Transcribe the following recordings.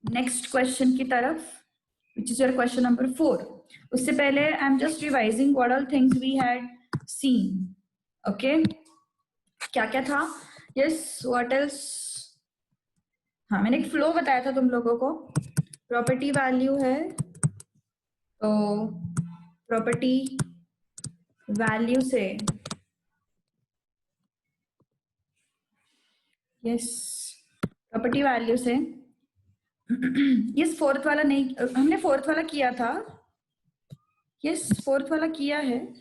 Next question की तरफ, which is your question number 4. उससे पहले I am just revising what all things we had seen. Okay, क्या क्या था? Yes, what else? हाँ, मैंने एक फ्लो बताया था तुम लोगों को. प्रॉपर्टी वैल्यू है, तो प्रॉपर्टी वैल्यू से प्रॉपर्टी वैल्यू से यस फोर्थ वाला नहीं, हमने फोर्थ वाला किया था. यस फोर्थ वाला किया है.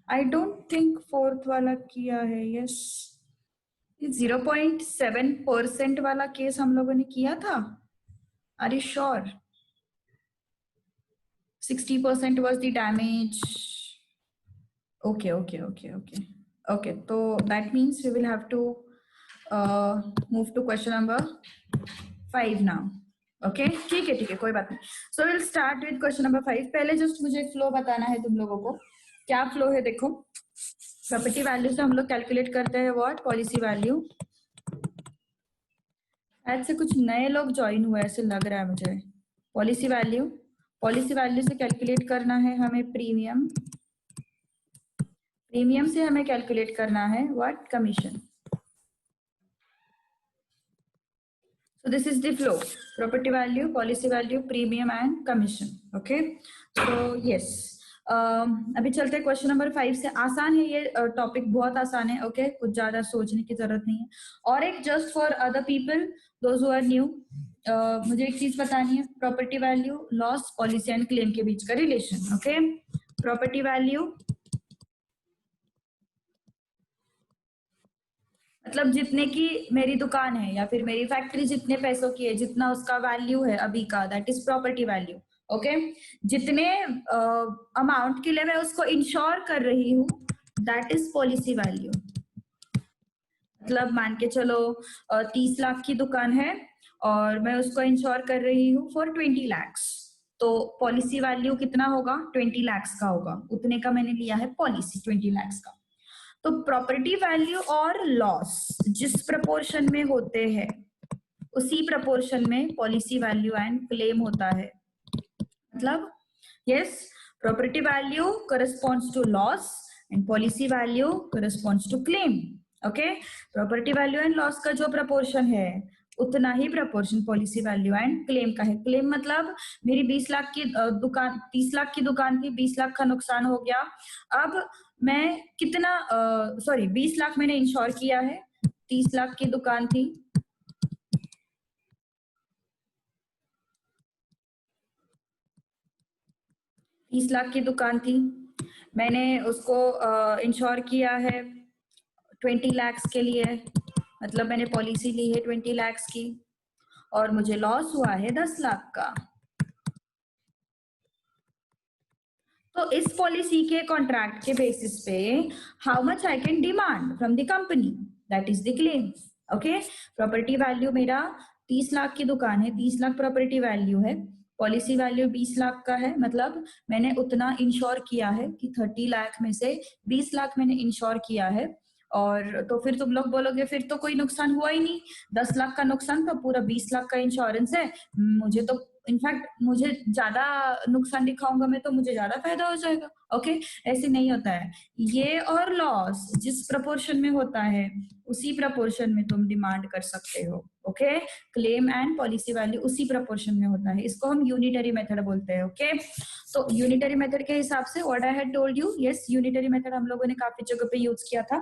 आई डोंट थिंक फोर्थ वाला किया है. यस 0.7% वाला केस हम लोगों ने किया था. Are you sure? 60% was the damage. Okay. So that means we will have to move to question number 5 now. Okay, ठीक है, कोई बात नहीं. So we'll start with question number 5. पहले जस्ट मुझे फ्लो बताना है तुम लोगों को. क्या फ्लो है देखो. प्रॉपर्टी वैल्यू से हम लोग कैलकुलेट करते हैं व्हाट? Policy value. ऐसे कुछ नए लोग ज्वाइन हुए ऐसे लग रहा है मुझे. पॉलिसी वैल्यू से कैलकुलेट करना है हमें प्रीमियम से हमें कैलकुलेट करना है what? Commission. So this is the flow: property value, policy value, premium and commission. Okay, so yes. अभी चलते हैं क्वेश्चन नंबर 5 से. आसान है ये टॉपिक, बहुत आसान है. ओके, कुछ ज्यादा सोचने की जरूरत नहीं है. और एक just for other people those who are new, मुझे एक चीज बतानी है. Property value, loss, policy and claim के बीच का रिलेशन. ओके, प्रॉपर्टी वैल्यू मतलब जितने की मेरी दुकान है या फिर मेरी फैक्ट्री जितने पैसों की है, जितना उसका वैल्यू है अभी का, that is property value. Okay, जितने अमाउंट के लिए मैं उसको इंश्योर कर रही हूँ, दैट इज पॉलिसी वैल्यू. मतलब मान के चलो 30 लाख की दुकान है और मैं उसको इंश्योर कर रही हूँ फॉर 20 lakhs. तो पॉलिसी वैल्यू कितना होगा? 20 lakhs का होगा. उतने का मैंने लिया है पॉलिसी, 20 lakhs का. तो प्रॉपर्टी वैल्यू और लॉस जिस प्रपोर्शन में होते हैं उसी प्रपोर्शन में पॉलिसी वैल्यू एंड क्लेम होता है. मतलब yes, property value corresponds to loss and policy value corresponds to claim. Okay, property value and loss का जो प्रपोर्शन है उतना ही proportion policy value and claim का है. क्लेम मतलब मेरी 20 लाख की दुकान, 30 लाख की दुकान थी, 20 लाख का नुकसान हो गया. अब मैं कितना 20 लाख मैंने इंश्योर किया है. 30 लाख की दुकान थी, मैंने उसको इंश्योर किया है 20 lakhs के लिए. मतलब मैंने पॉलिसी ली है 20 lakhs की और मुझे लॉस हुआ है 10 लाख का. तो इस पॉलिसी के कॉन्ट्रैक्ट के बेसिस पे how much I can demand from the company, that is the claim. Okay, property value मेरा 30 लाख की दुकान है, 30 लाख प्रॉपर्टी वैल्यू है, पॉलिसी वैल्यू 20 लाख का है. मतलब मैंने उतना इंश्योर किया है कि 30 लाख में से 20 लाख मैंने इंश्योर किया है. और तो फिर तुम लोग बोलोगे फिर तो कोई नुकसान हुआ ही नहीं, 10 लाख का नुकसान था, पूरा 20 लाख का इंश्योरेंस है. मुझे तो इनफैक्ट मुझे ज्यादा नुकसान दिखाऊंगा मैं तो मुझे ज्यादा फायदा हो जाएगा. ओके, ऐसे नहीं होता है. ये और लॉस जिस प्रपोर्शन में होता है उसी प्रपोर्शन में तुम डिमांड कर सकते हो. Okay, claim and policy value उसी प्रपोर्शन में होता है. इसको हम यूनिटरी मेथड बोलते हैं. ओके, तो यूनिटरी मेथड के हिसाब से what I had told you, yes unitary method हम लोगों ने काफी जगह पे यूज किया था.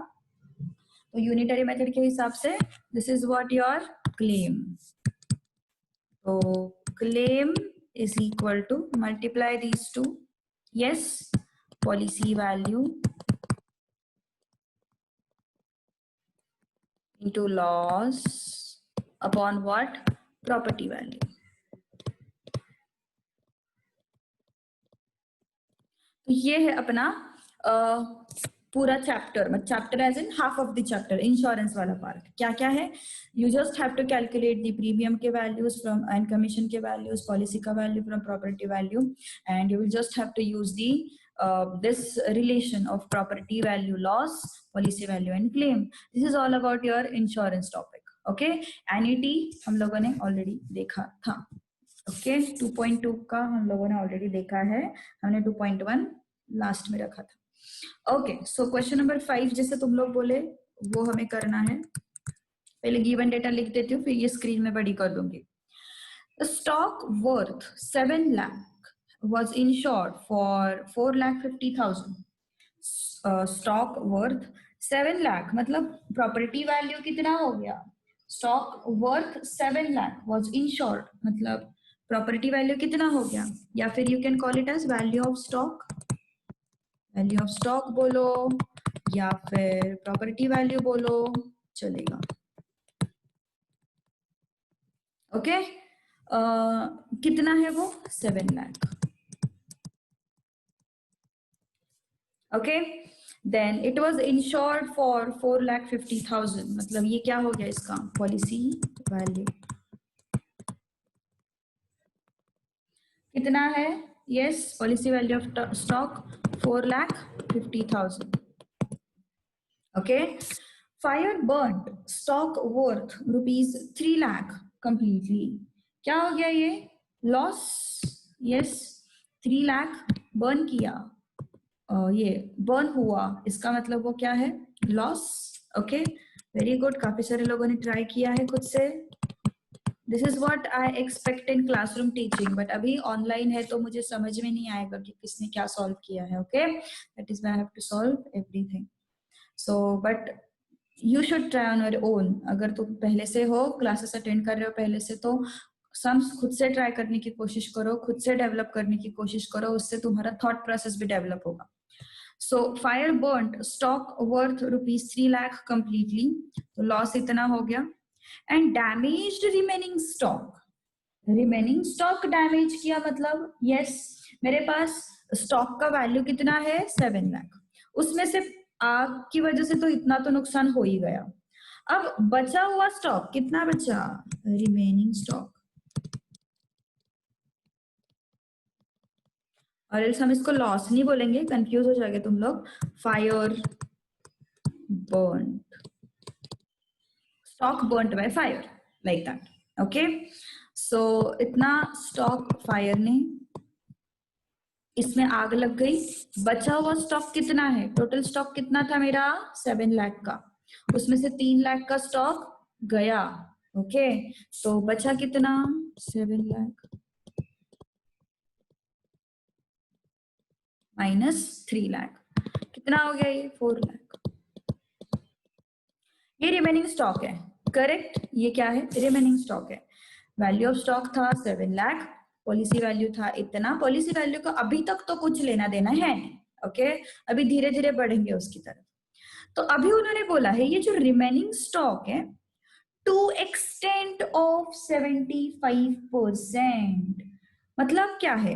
तो यूनिटरी मेथड के हिसाब से this is what your claim. तो claim is equal to multiply these two. Yes, policy value into loss upon what? Property value. तो ये है अपना पूरा चैप्टर. मतलब chapter as in half of the chapter, insurance वाला पार्ट. क्या क्या है? You just have to calculate the premium के वैल्यूज फ्रॉम एंड कमीशन के वैल्यूज, पॉलिसी का value from property value, and you will just have to use the this relation of property value, loss, policy value and claim. This is all about your insurance topic. Okay, NET हम लोगों ने already देखा था। Okay, 2.2 का हम लोगों ने already देखा है, हमने 2.1 लास्ट में रखा था। ओके, सो क्वेश्चन नंबर 5 जैसे तुम लोग बोले वो हमें करना है। पहले गिवन डेटा लिख देती हूँ, फिर ये स्क्रीन में बड़ी कर दूंगी। The stock worth 7 lakh was insured for 4,50,000. Stock worth 7 lakh मतलब प्रॉपर्टी वैल्यू कितना हो गया? Stock worth 7 lakh was insured मतलब प्रॉपर्टी वैल्यू कितना हो गया? या फिर you can call it as value of stock, value of stock बोलो या फिर प्रॉपर्टी वैल्यू बोलो, चलेगा। ओके, कितना है वो? 7 lakh. Okay, then it was insured for 4,50,000 मतलब ये क्या हो गया इसका? पॉलिसी वैल्यू कितना है? Yes, policy value of stock 4,50,000। Okay, fire burned stock worth rupees 3 lakh completely. क्या हो गया ये? लॉस। यस, 3 लाख बर्न किया, ये बर्न हुआ, इसका मतलब वो क्या है? लॉस। ओके, वेरी गुड, काफी सारे लोगों ने ट्राई किया है खुद से। This is what I expect in classroom teaching, but अभी ऑनलाइन है तो मुझे समझ में नहीं आएगा कि किसने क्या सॉल्व किया है। Okay, that is why I have to solve everything. So but you should try on your own. अगर तुम पहले से हो, क्लासेस अटेंड कर रहे हो पहले से, तो सम्स खुद से ट्राई करने की कोशिश करो, खुद से डेवलप करने की कोशिश करो, उससे तुम्हारा थॉट प्रोसेस भी डेवलप होगा। So fire burnt stock worth rupees 3 lakh completely, तो लॉस इतना हो गया। And damaged remaining stock, remaining stock damage किया मतलब यस, मेरे पास स्टॉक का वैल्यू कितना है? 7 लाख, उसमें से आग की वजह से तो इतना तो नुकसान हो ही गया। अब बचा हुआ स्टॉक कितना बचा? रिमेनिंग स्टॉक, और एल्स हम इसको लॉस नहीं बोलेंगे, कंफ्यूज हो जाएंगे तुम लोग। Fire burn, stock burnt by fire, like that. Okay, so इतना स्टॉक फायर ने, इसमें आग लग गई, बचा हुआ स्टॉक कितना है? टोटल स्टॉक कितना था मेरा? 7 लाख का, उसमें से 3 लाख का स्टॉक गया। ओके, तो बचा कितना? 7 लाख माइनस 3 लाख, कितना हो गया ये? 4 लाख। ये रिमेनिंग स्टॉक है, करेक्ट? ये क्या है? रिमेनिंग स्टॉक है। वैल्यू ऑफ स्टॉक था 7 लाख, पॉलिसी वैल्यू था इतना। पॉलिसी वैल्यू का अभी तक तो कुछ लेना देना है नहीं, ओके, अभी धीरे धीरे बढ़ेंगे उसकी तरफ। तो अभी उन्होंने बोला है ये जो रिमेनिंग स्टॉक है, टू एक्सटेंट ऑफ 75%, मतलब क्या है?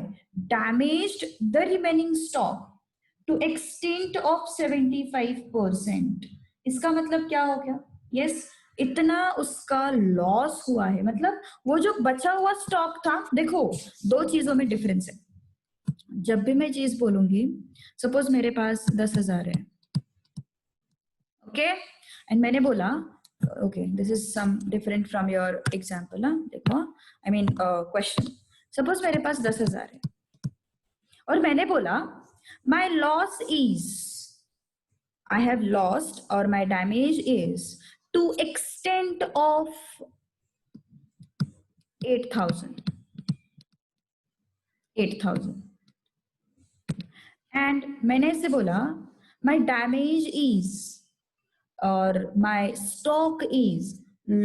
Damaged the remaining stock to extent of 75%, इसका मतलब क्या हो गया? यस, इतना उसका लॉस हुआ है, मतलब वो जो बचा हुआ स्टॉक था। देखो, दो चीजों में डिफरेंस है। जब भी मैं चीज बोलूंगी, सपोज मेरे पास 10,000 है, ओके, एंड मैंने बोला okay, this is some different from your example ना, देखो, आई मीन क्वेश्चन। सपोज मेरे पास 10,000 है और मैंने बोला my loss is, I have lost or my damage is to extent of 8,000, and मैंने इसे बोला my damage is और my stock is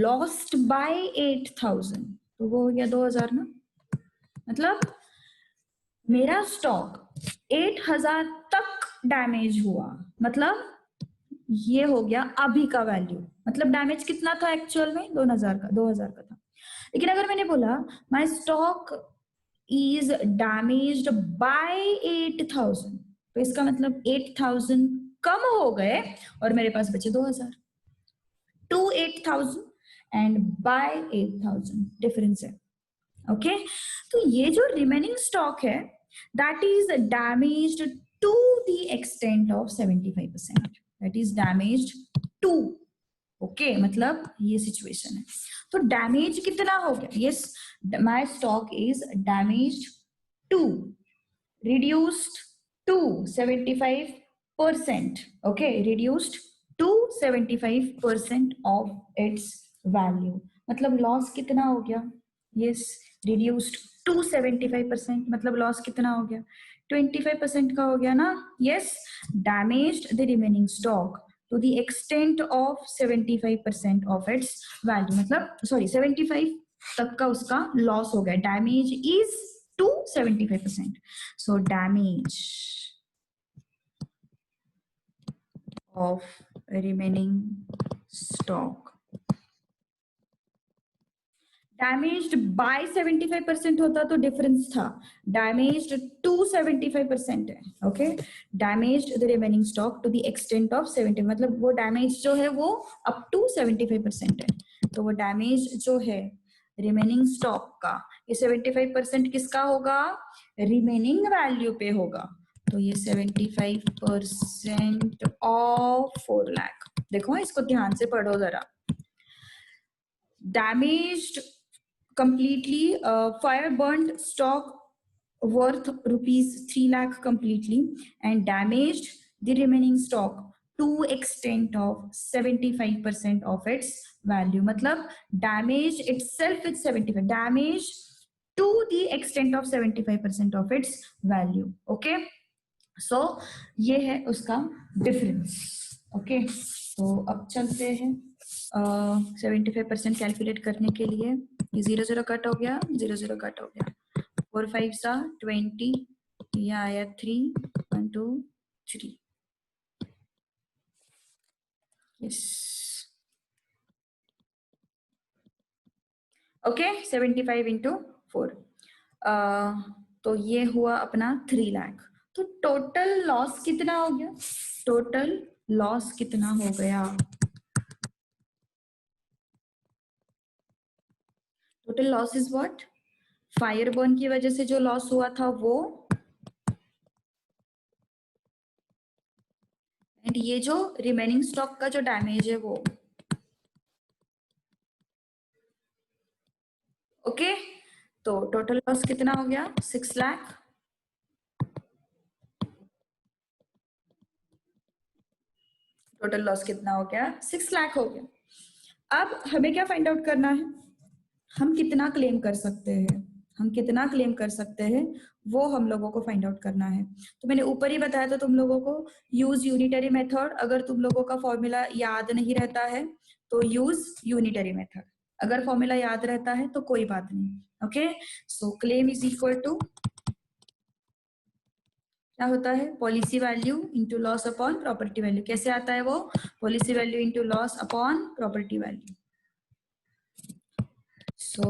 lost by 8,000, तो वो हो गया 2,000 ना। मतलब मेरा स्टॉक 8,000 तक डैमेज हुआ, मतलब ये हो गया अभी का वैल्यू, मतलब डैमेज कितना था एक्चुअल में? 2,000 का था। लेकिन अगर मैंने बोला my stock is damaged bye 8,000, तो इसका मतलब 8,000 कम हो गए और मेरे पास बचे 2,000। टू 8,000 एंड बाय 8,000 डिफरेंस है। ओके, तो ये जो रिमेनिंग स्टॉक है that is damaged to the extent of 75%, that is damaged to okay मतलब ये सिचुएशन है। तो डैमेज कितना हो गया? Yes, my stock is damaged to, reduced to 75%. Okay, reduced to 75% of its value. मतलब लॉस कितना हो गया? यस, reduced to 75%, मतलब लॉस कितना हो गया? 25% का हो गया ना? Yes, damaged the remaining stock to the extent of 75% of its value. मतलब सॉरी 75 तक का उसका लॉस हो गया. Damage is to 75%. So damage of remaining stock. Damaged by 75% होता तो डिफरेंस था. Damaged to 75% है. Okay, damaged the remaining stock to the extent of 70, मतलब वो डैमेज जो है वो up to 75% है. तो वो डैमेज जो है रिमेनिंग स्टॉक का, ये 75% किसका होगा? रिमेनिंग वैल्यू पे होगा. तो ये 75% ऑफ 4 लाख. देखो इसको ध्यान से पढ़ो जरा. Damaged completely, fire burned stock worth rupees 3 lakh completely, and damaged the remaining stock to extent of 75% of its value. मतलब damage itself is 75, damage to the extent of 75% of its value. Okay, so ये है उसका difference. Okay, तो अब चलते हैं 75% calculate करने के लिए. ये 0 0 कट हो गया, 0 0 कट हो गया. 4 5 सा 20, ये आया 3 1 2 3. Yes, okay, 75 into 4. तो ये हुआ अपना 3 लाख. तो टोटल लॉस कितना हो गया? टोटल लॉस कितना हो गया? Total loss is what? Fire burn की वजह से जो लॉस हुआ था वो, एंड ये जो रिमेनिंग स्टॉक का जो डैमेज है वो. ओके, तो टोटल लॉस कितना हो गया? 6 लाख. टोटल लॉस कितना हो गया? 6 लाख हो गया. अब हमें क्या फाइंड आउट करना है? हम कितना क्लेम कर सकते हैं, हम कितना क्लेम कर सकते हैं वो हम लोगों को फाइंड आउट करना है. तो मैंने ऊपर ही बताया था तुम लोगों को, यूज यूनिटरी मेथड. अगर तुम लोगों का फॉर्मूला याद नहीं रहता है तो यूज यूनिटरी मेथड. अगर फॉर्मूला याद रहता है तो कोई बात नहीं. Okay, so claim is equal to क्या होता है? Policy value into loss upon property value. कैसे आता है वो? Policy value into loss upon property value. So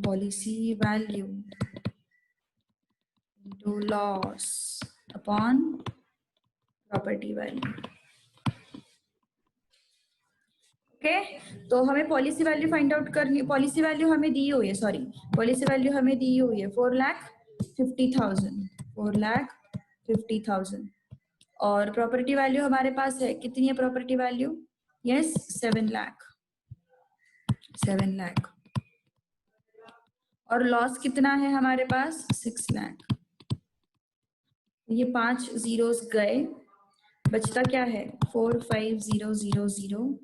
policy value into loss upon property value. Okay, तो हमें पॉलिसी वैल्यू फाइंड आउट करनी. पॉलिसी वैल्यू हमें दी हुई है, सॉरी, पॉलिसी वैल्यू हमें दी हुई है 4,50,000. 4,50,000. और प्रॉपर्टी वैल्यू हमारे पास है कितनी है? Property value yes 7 lakh. 7 lakh. और लॉस कितना है हमारे पास? 6 लाख. ये 5 जीरोस गए, बचता क्या है? 4,50,000.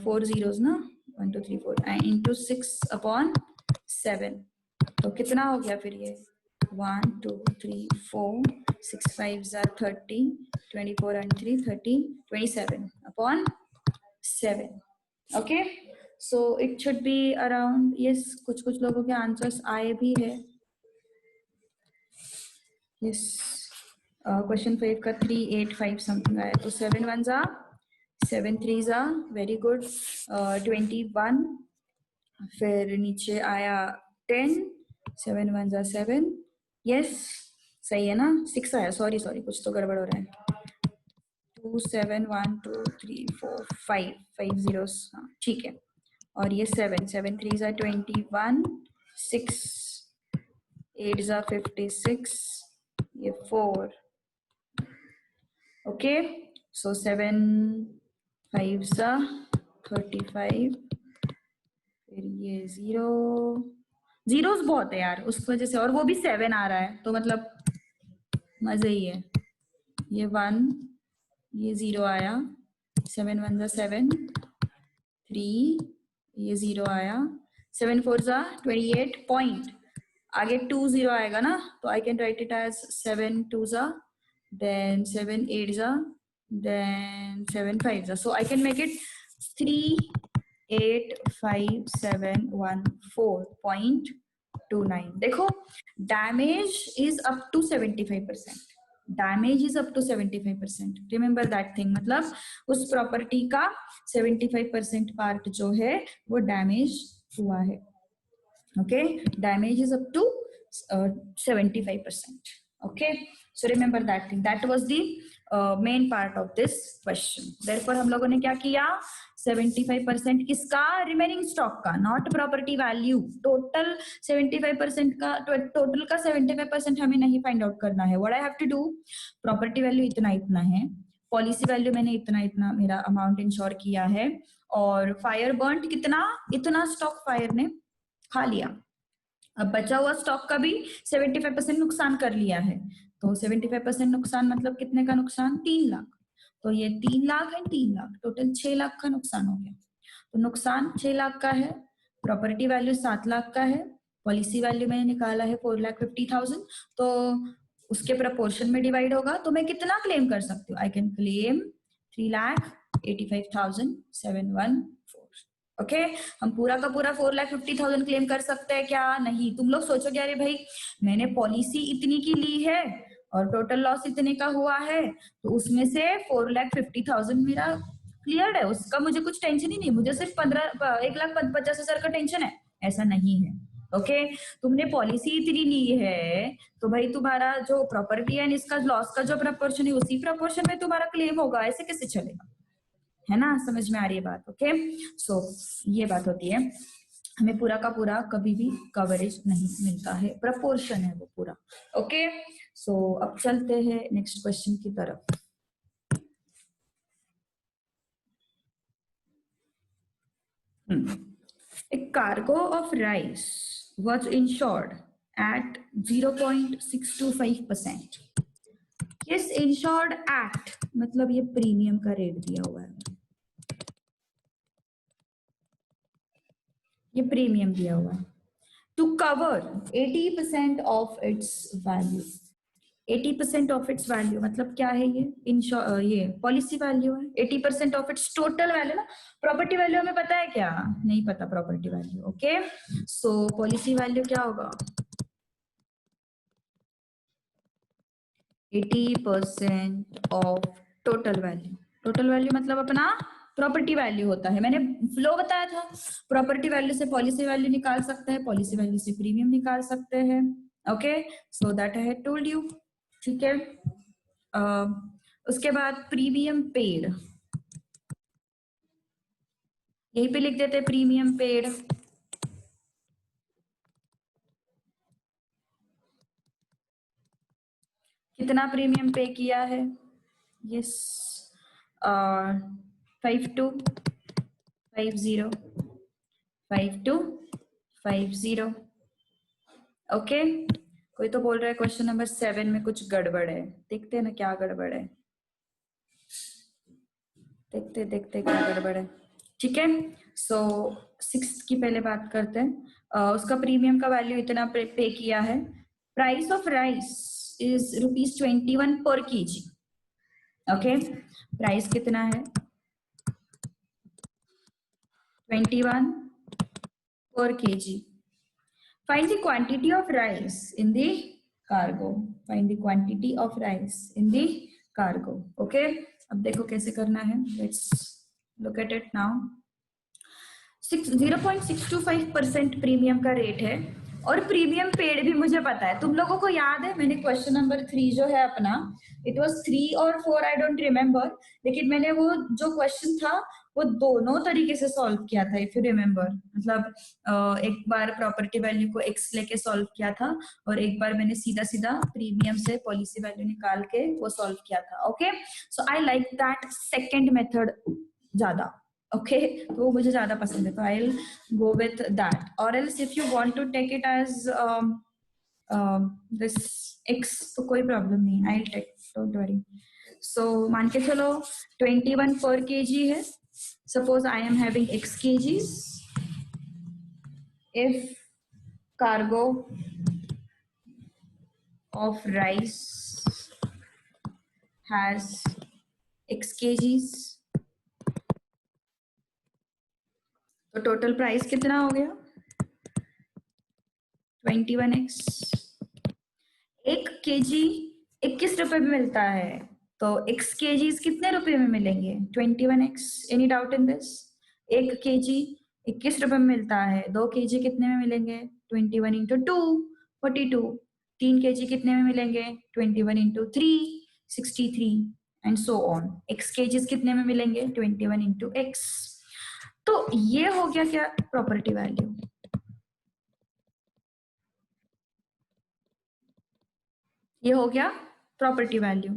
4 जीरोस ना, 1 2 3 4 इंटू 6 अपॉन 7. तो कितना हो गया फिर ये? 1 2 3 4 6 5 30, 24 and 3 30, 27 upon 7. Okay, so it should be around. Yes, कुछ कुछ लोगों के आंसर्स आए भी है. यस, क्वेश्चन 5 का 385 समथिंग आया. तो 7 1 जा 7 3 जा, वेरी गुड. 21, फिर नीचे आया 10. 7 1 जा 7. यस, सही है ना? 6 आया, सॉरी सॉरी, कुछ तो गड़बड़ हो रहा है. 2 7 1 2 3 4 5 5 जीरोस. हाँ ठीक है. और ये 7 7 3 जा 21, 6 8 जा 56, ये 4. ओके, सो 7 5 जा 35, फिर ये 0, जीरोस बहुत है यार उस वजह से, और वो भी 7 आ रहा है तो मतलब मजे ही है। ये 1, ये 0 आया, 7 1 जा 7, 3, ये 0 आया, 7 4 जा 28 पॉइंट, आगे 2 0 आएगा ना, तो I can write it as 7 2 जा, then 7 8 जा, then 7 5 जा, so I can make it 385,714.29। देखो damage is up to 75%, damage is up to 75%, remember that thing, मतलब उस प्रॉपर्टी का 75% पार्ट जो है वो डैमेज हुआ है। Okay, damage is up to 75%। Okay, so remember that thing, that was the main part of this question. Therefore हम लोगों ने क्या किया, 75% किसका, रिमेनिंग स्टॉक का, नॉट प्रॉपर्टी वैल्यू। टोटल 75% का, टोटल का 75% हमें नहीं फाइंड आउट करना है। What I have to do, property value इतना इतना है, पॉलिसी वैल्यू मैंने इतना इतना मेरा अमाउंट इंश्योर किया है, और फायर बर्न कितना, इतना स्टॉक फायर ने खा लिया। अब बचा हुआ स्टॉक का भी 75% नुकसान कर लिया है, तो 75% नुकसान मतलब कितने का नुकसान, 3 लाख। तो ये 3 लाख है, 3 लाख, टोटल 6 लाख का नुकसान हो गया। तो नुकसान 6 लाख का है, प्रॉपर्टी वैल्यू 7 लाख का है, पॉलिसी वैल्यू मैंने निकाला है 4,50,000, तो उसके प्रपोर्शन में डिवाइड होगा, तो मैं कितना क्लेम कर सकती हूँ, आई कैन क्लेम 3,85,714। ओके, हम पूरा का पूरा 4,50,000 क्लेम कर सकते हैं क्या, नहीं। तुम लोग सोचोगे अरे भाई मैंने पॉलिसी इतनी की ली है और टोटल लॉस इतने का हुआ है, तो उसमें से 4,50,000 मेरा क्लियर है, उसका मुझे कुछ टेंशन ही नहीं, मुझे सिर्फ 1,50,000 का टेंशन है, ऐसा नहीं है। ओके, तुमने पॉलिसी इतनी ली है तो भाई तुम्हारा जो प्रॉपर्टी है इसका लॉस का जो प्रपोर्शन है उसी प्रपोर्शन में तुम्हारा क्लेम होगा, ऐसे कैसे चलेगा, है ना, समझ में आ रही है बात। ओके, सो ये बात होती है, हमें पूरा का पूरा कभी भी कवरेज नहीं मिलता है, प्रपोर्शन है वो पूरा। ओके, सो अब चलते हैं नेक्स्ट क्वेश्चन की तरफ। A cargo of rice was insured at 0.625%. किस इंश्योर्ड एक्ट, मतलब ये प्रीमियम का रेट दिया हुआ है, ये प्रीमियम दिया हुआ है, to cover 80% of its value. 80% of its value मतलब क्या है, ये पॉलिसी वैल्यू है। 80% ऑफ इट्स टोटल वैल्यू ना, प्रॉपर्टी वैल्यू हमें पता है क्या, नहीं पता property value. Okay, so policy value क्या होगा, 80% of total value. Total value मतलब अपना प्रॉपर्टी वैल्यू होता है, मैंने फ्लो बताया था, प्रॉपर्टी वैल्यू से पॉलिसी वैल्यू निकाल सकते हैं, पॉलिसी वैल्यू से प्रीमियम निकाल सकते हैं। Okay, so that I had told you. ठीक है, उसके बाद प्रीमियम पेड, यहीं पे लिख देते प्रीमियम पेड। कितना प्रीमियम पे किया है, यस 5250, 5250। ओके, कोई तो बोल रहा है क्वेश्चन नंबर 7 में कुछ गड़बड़ है, देखते हैं ना क्या गड़बड़ है, देखते देखते क्या गड़बड़ है। ठीक है, सो 6 की पहले बात करते हैं। उसका प्रीमियम का वैल्यू इतना पे किया है, प्राइस ऑफ राइस इज ₹21 पर केजी। ओके, प्राइस कितना है, 21 per kg. Find the quantity of rice in the cargo. Find the quantity of rice in the cargo. Okay, अब देखो कैसे करना है, let's look at it now. 0.625% premium का rate है, और प्रीमियम पेड भी मुझे पता है। तुम लोगों को याद है मैंने क्वेश्चन नंबर 3 जो है अपना, इट वाज 3 और 4, आई डोंट रिमेम्बर, लेकिन मैंने वो जो क्वेश्चन था वो दोनों तरीके से सॉल्व किया था, इफ यू रिमेम्बर। मतलब एक बार प्रॉपर्टी वैल्यू को एक्स लेके सॉल्व किया था, और एक बार मैंने सीधा सीधा प्रीमियम से पॉलिसी वैल्यू निकाल के वो सॉल्व किया था। Okay, so I like that second method ज्यादा। ओके तो वो मुझे ज्यादा पसंद है, तो I will go with that. और else if you want to take it as this x तो कोई प्रॉब्लम नहीं, I will take, don't worry. So मान के चलो 21 पर केजी है, suppose I am having x kgs, if cargo of rice has x kgs, तो total price कितना हो गया 21x। 1 kg 21 रुपए में मिलता है, तो x kgs कितने रुपए में मिलेंगे 21x, any doubt in this? 1 kg 21 रुपए में मिलता है, 2 kg कितने में मिलेंगे 21 इंटू 2 42, 3 kg कितने में मिलेंगे 21 into 3 63 and so on. x kgs कितने में मिलेंगे 21 इंटू x। तो ये हो गया क्या प्रॉपर्टी वैल्यू, ये हो गया प्रॉपर्टी वैल्यू।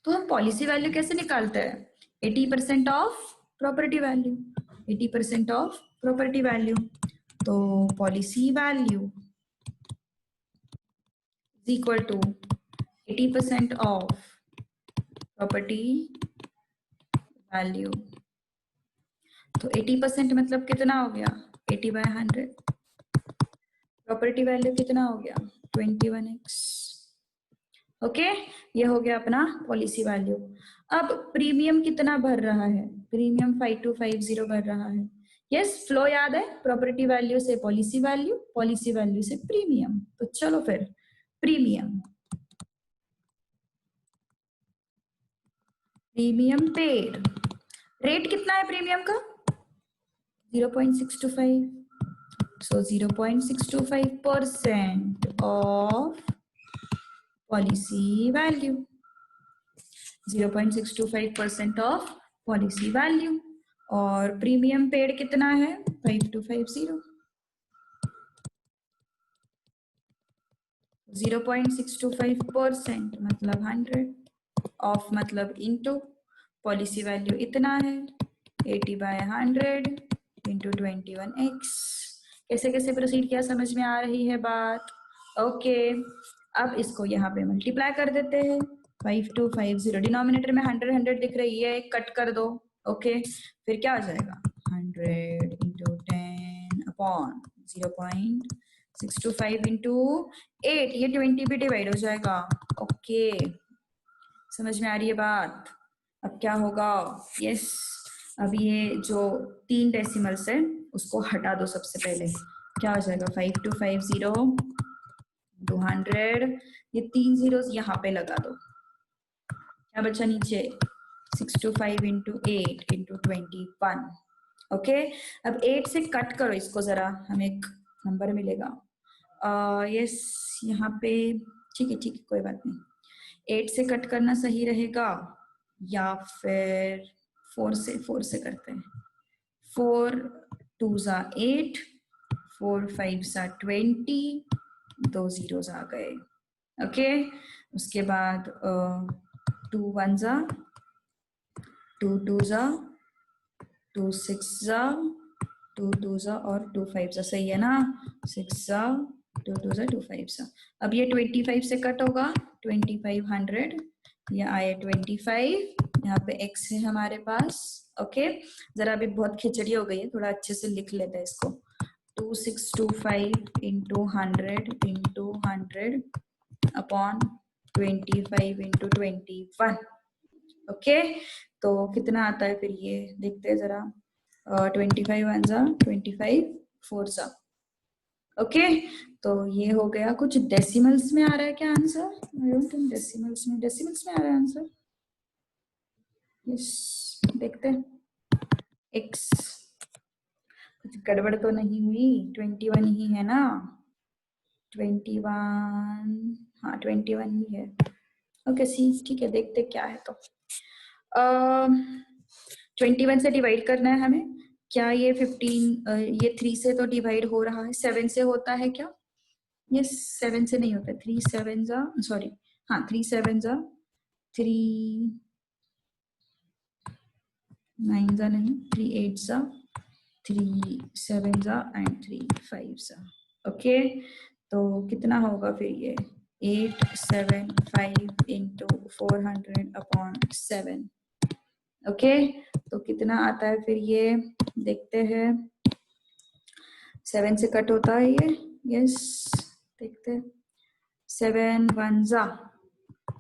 तो हम पॉलिसी वैल्यू कैसे निकालते हैं, 80% of property value, 80% of property value. तो policy value is equal to 80% of property value. तो 80% मतलब कितना हो गया 80/100, प्रॉपर्टी वैल्यू कितना हो गया 21x। ओके ये हो गया अपना पॉलिसी वैल्यू। अब प्रीमियम कितना भर रहा है, प्रीमियम 5250 भर रहा है। यस फ्लो याद है, प्रॉपर्टी वैल्यू से पॉलिसी वैल्यू, पॉलिसी वैल्यू से प्रीमियम। तो चलो फिर प्रीमियम, प्रीमियम पेड, रेट कितना है प्रीमियम का 0.625, so 0.625% of policy value, 0.625% of policy value. और प्रीमियम पेड कितना है 5250, 0.625% मतलब 100 ऑफ मतलब इनटू पॉलिसी वैल्यू इतना है 80/100 इंटू 21x। कैसे कैसे प्रोसीड किया समझ में आ रही है बात? ओके अब इसको यहाँ पे मल्टीप्लाई कर देते हैं, 5250 डिनोमिनेटर में 100 दिख रही है, कट कर दो। ओके फिर क्या हो जाएगा 100 इंटू 10 अपॉन 0.625 इंटू 8, ये 20 भी डिवाइड हो जाएगा। ओके समझ में आ रही है बात? अब क्या होगा, यस अब ये जो 3 डेसिमल्स है उसको हटा दो सबसे पहले, क्या हो जाएगा 5250 200, ये 3 जीरोस यहाँ पे लगा दो, क्या बचा नीचे 625 इंटू 8 इंटू 21। ओके अब 8 से कट करो इसको जरा, हमें एक नंबर मिलेगा। यस यहाँ पे ठीक है कोई बात नहीं, 8 से कट करना सही रहेगा या फिर 4 से करते हैं। 4 2 ज़ा 8, 4 5 ज़ा 20, 2 जीरोस आ गए। ओके उसके बाद 2 1 ज़ा 2 2 ज़ा 2 6 ज़ा 2 2 ज़ा और 2 5 ज़ा, सही है ना 6 ज़ा 2 2 ज़ा 2 5 ज़ा। अब ये 25 से कट होगा 2500, ये आए 25, यहाँ पे x है हमारे पास। ओके जरा अभी बहुत खिचड़ी हो गई है, थोड़ा अच्छे से लिख लेते हैं इसको, 2625 into 100 into 100 upon 25 into 21। Okay तो कितना आता है फिर ये देखते हैं जरा, 25 1 ज़ा 25 4 ज़ा। ओके तो ये हो गया, कुछ डेसिमल्स में आ रहा है क्या आंसर, डेसिमल्स में आ रहा है आंसर। यस देखते हैं x, कुछ गड़बड़ तो नहीं हुई, 21 ही है ना 21, हाँ 21 ही है। ओके सी ठीक है देखते क्या है। तो 21 से डिवाइड करना है हमें, क्या ये 15 ये 3 से तो डिवाइड हो रहा है, 7 से होता है क्या, ये 7 से नहीं होता, 3 7 जा सॉरी हाँ 3 7 जा 3 9 जा नहीं, 3 8 जा, 3 7 जा एंड 3 5 जा। ओके, तो कितना होगा फिर ये 875 इंटू 400/7। ओके, तो कितना आता है फिर ये, देखते हैं। 7 से कट होता है ये, यस, देखते हैं। 7 1 जा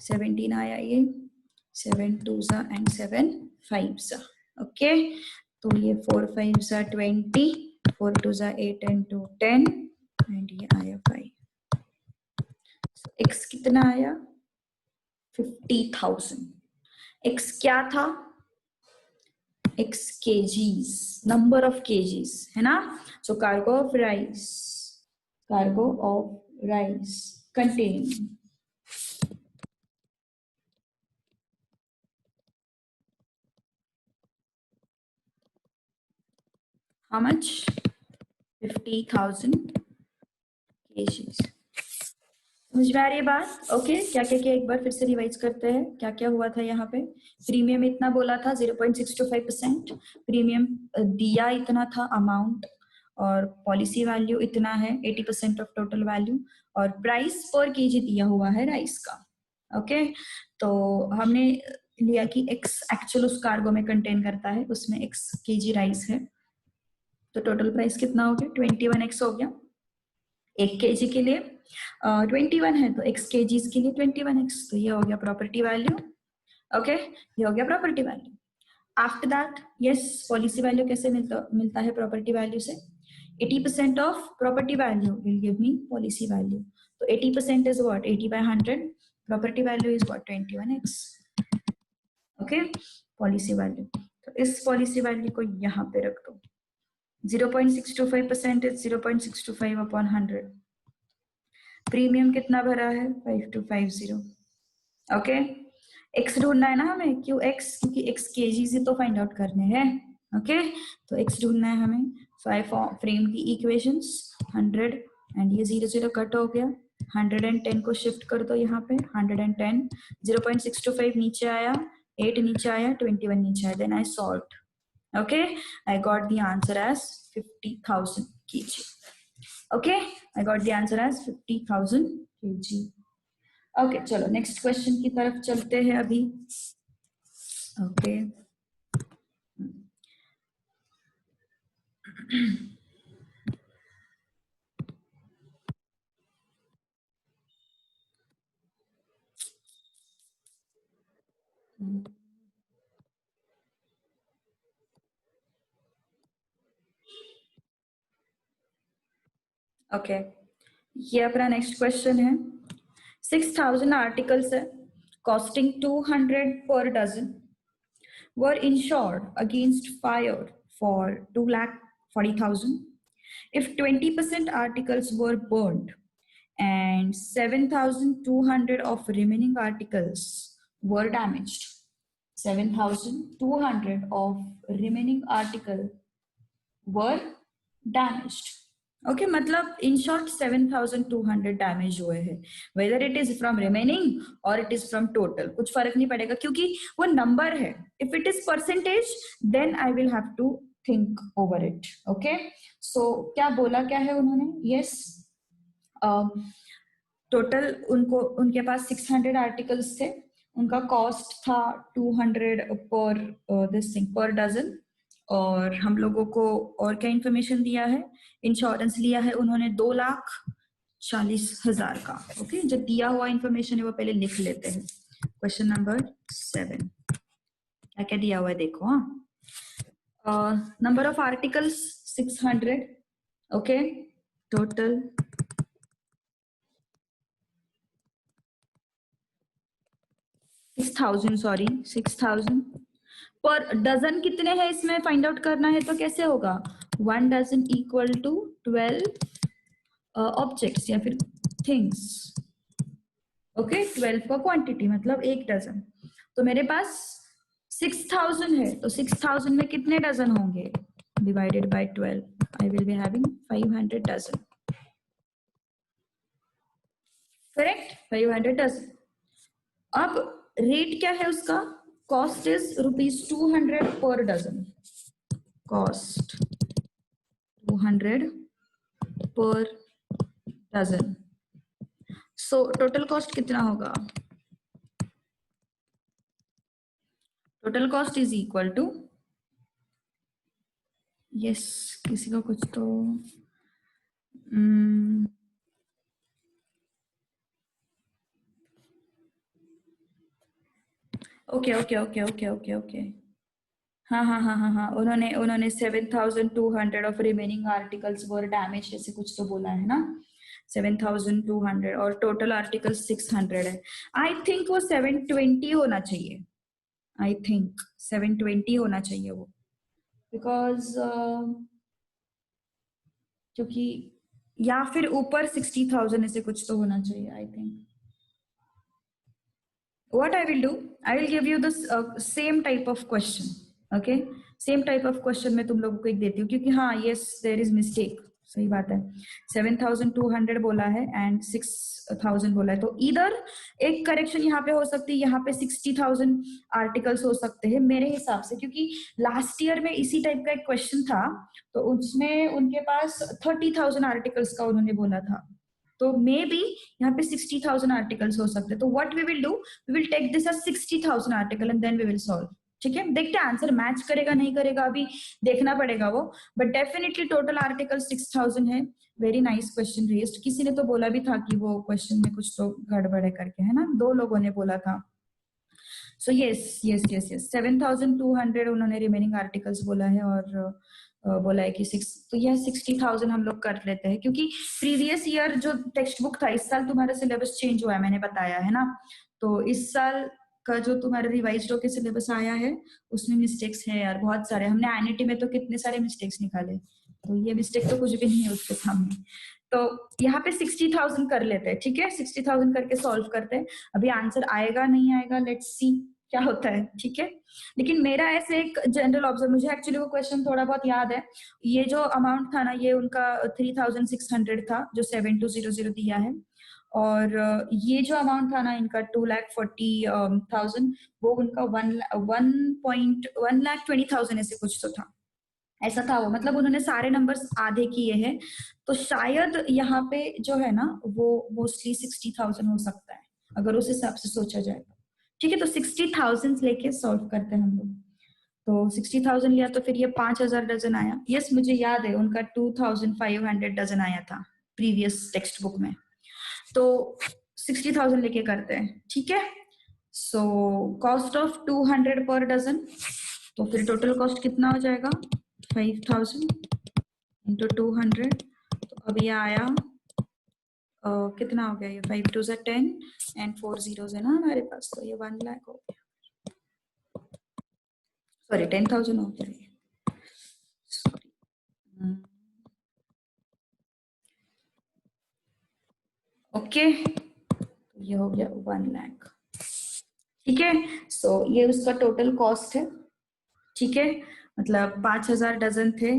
17 आया ये, 7 2 जा एंड 7 5 जा। ओके, तो ये 4 5 जा 20, 4 2 जा 8 एंड 2 10 एंड ये आया 5। x कितना आया 50,000। x क्या था, x kgs, number of kgs है ना। So cargo of rice, cargo of rice contain how much 50,000 kgs। समझ में आ रही है बात। ओके, क्या क्या क्या एक बार फिर से रिवाइज करते हैं, क्या क्या हुआ था यहाँ पे। प्रीमियम इतना बोला था 0.625%, प्रीमियम दिया इतना था अमाउंट, और पॉलिसी वैल्यू इतना है 80% ऑफ टोटल वैल्यू, और प्राइस पर केजी दिया हुआ है राइस का। ओके, तो हमने लिया कि एक्स एक्चुअल उस कार्गो में कंटेन करता है, उसमें एक्स केजी राइस है, तो टोटल प्राइस कितना हो गया 21x हो गया। 1 केजी के लिए 21 है, तो x केजीज के लिए 21x, तो ये हो गया प्रॉपर्टी वैल्यू। ओके, ये हो गया property value. After that yes, policy value कैसे मिलता है प्रॉपर्टी वैल्यू से, 80% of property value will give me policy value, तो 80% is what 80/100, property value is what 21x। Okay, policy value, तो इस पॉलिसी वैल्यू को यहाँ पे रख दो। 0.625% इज 0.625/100। प्रीमियम कितना भरा है 5250। ओके, एक्स ढूंढना है ना हमें, क्यों एक्स, क्योंकि एक्स केजी से तो फाइंड आउट करने हैं। ओके, तो एक्स ढूंढना है हमें। 5 फ्रेम की इक्वेशंस 100 एंड ये 0 0 कट हो गया, 110 को शिफ्ट कर दो यहाँ पे, 110 0.625 नीचे आया, 8 नीचे आया, 21 नीचे आया, then I solve. Okay, I got the answer as 50,000 kg. Okay, I got the answer as 50,000 kg. Okay, चलो नेक्स्ट क्वेश्चन की तरफ चलते हैं अभी। Okay. Okay, ये अपना नेक्स्ट क्वेश्चन है। 6,000 आर्टिकल्स है, costing 200 per dozen, were insured against fire for 2,40,000. If 20% articles were burned and 7,200 of remaining articles were damaged, 7,200 of remaining article were damaged. Okay, मतलब इन शॉर्ट 7,200 डैमेज हुए हैं, whether it is from remaining और it is from total, कुछ फर्क नहीं पड़ेगा क्योंकि वो नंबर है। If it is percentage then I will have to think over it. Okay, so क्या बोला क्या है उन्होंने, यस टोटल उनको उनके पास 600 आर्टिकल्स थे, उनका कॉस्ट था 200 पर दिस थिंग पर डजन, और हम लोगों को और क्या इंफॉर्मेशन दिया है, इंश्योरेंस लिया है उन्होंने 2,40,000 का। ओके, जो दिया हुआ इंफॉर्मेशन है वो पहले लिख लेते हैं। क्वेश्चन नंबर 7 क्या क्या दिया हुआ है देखो। हाँ, number of articles 600। Okay, total 6,000, sorry 6,000 per dozen कितने हैं इसमें फाइंड आउट करना है, तो कैसे होगा 1 डजन इक्वल टू 12 ऑब्जेक्ट्स या फिर थिंग्स। ओके, 12 का क्वांटिटी मतलब 1 डजन, तो मेरे पास 6,000 है, तो 6,000 में कितने डजन होंगे, divided by 12, I will be having 500 dozen. Correct, 500 dozen. अब रेट क्या है उसका, cost is ₹200 per dozen. Cost 200 per dozen. So total cost कितना होगा? Total cost is equal to, yes किसी का कुछ तो okay okay okay okay okay okay, हाँ हाँ हाँ हाँ हाँ, उन्होंने उन्होंने 7,200 of remaining articles were damage ऐसे कुछ तो बोला है ना, 7,200 और टोटल आर्टिकल 600 है. आई थिंक वो 720 होना चाहिए. आई थिंक 720 होना चाहिए वो, बिकॉज क्योंकि या फिर ऊपर 60,000 ऐसे कुछ तो होना चाहिए. I think what I will do, I will give you this same type of question. Okay, same type of question मैं तुम लोगों को एक देती हूँ, क्योंकि हाँ yes there is mistake, सही बात है. 7,200 बोला है एंड 6,000 बोला है, तो इधर एक करेक्शन यहाँ पे हो सकती है, यहाँ पे 60,000 आर्टिकल्स हो सकते हैं मेरे हिसाब से, क्योंकि लास्ट ईयर में इसी टाइप का एक क्वेश्चन था, तो उसमें उनके पास 30,000 आर्टिकल्स का उन्होंने बोला था, तो मे बी यहाँ पे 60,000 आर्टिकल्स हो सकते हैं. तो what we will do, we will take this as 60,000 article and then we will solve. ठीक है, देखते हैं आंसर मैच करेगा नहीं करेगा, अभी देखना पड़ेगा वो, बट डेफिनेटली टोटल आर्टिकल 6,000 है. Very nice question raised. किसी ने तो बोला भी था कि वो क्वेश्चन में कुछ तो गड़बड़ है करके, है ना, 2 लोगों ने बोला था. So yes yes yes yes 7,200 उन्होंने रिमेनिंग आर्टिकल्स बोला है, और बोला है कि 6, तो यह 60,000 हम लोग कर लेते हैं, क्योंकि प्रीवियस ईयर जो टेक्स्ट बुक था, इस साल तुम्हारा सिलेबस चेंज हुआ है, मैंने बताया है ना, तो इस साल का जो तुम्हारा रिवाइज्ड होके सिलेबस आया है उसमें मिस्टेक्स है यार बहुत सारे. हमने एनईटी में तो कितने सारे मिस्टेक्स निकाले, तो ये मिस्टेक तो कुछ भी नहीं है उसके सामने. तो यहाँ पे 60,000 कर लेते हैं. ठीक है, 60,000 करके सॉल्व करते हैं. अभी आंसर आएगा नहीं आएगा, लेट्स सी क्या होता है. ठीक है, लेकिन मेरा ऐसे एक जनरल ऑब्जर्व, मुझे एक्चुअली वो क्वेश्चन थोड़ा बहुत याद है. ये जो अमाउंट था ना, ये उनका 3,600 था जो 7,200 दिया है, और ये जो अमाउंट था ना इनका 2,40,000, वो उनका 1,20,000 ऐसे कुछ तो था, ऐसा था वो. मतलब उन्होंने सारे नंबर्स आधे किए हैं, तो शायद यहाँ पे जो है ना वो मोस्टली 60,000 हो सकता है, अगर उस हिसाब से सोचा जाए तो. ठीक है, तो 60,000 लेके सॉल्व करते हैं हम लोग. तो 60,000 लिया तो फिर ये 5,000 डजन आया. यस मुझे याद है उनका 2,500 डजन आया था प्रीवियस टेक्स्ट बुक में. तो 60,000 लेके करते हैं. ठीक है, so cost of 200 per dozen, तो फिर टोटल कॉस्ट कितना हो जाएगा, 5,000 इंटू 200. तो अब ये आया कितना हो गया, ये 5 2 10 एंड 4 zeros है ना हमारे पास, तो ये 1 लाख हो गया, सॉरी 10,000 हो गया ये, सॉरी. ओके, तो ये हो गया 1 लाख. ठीक है, सो ये उसका टोटल कॉस्ट है. ठीक है, मतलब 5,000 डजन थे,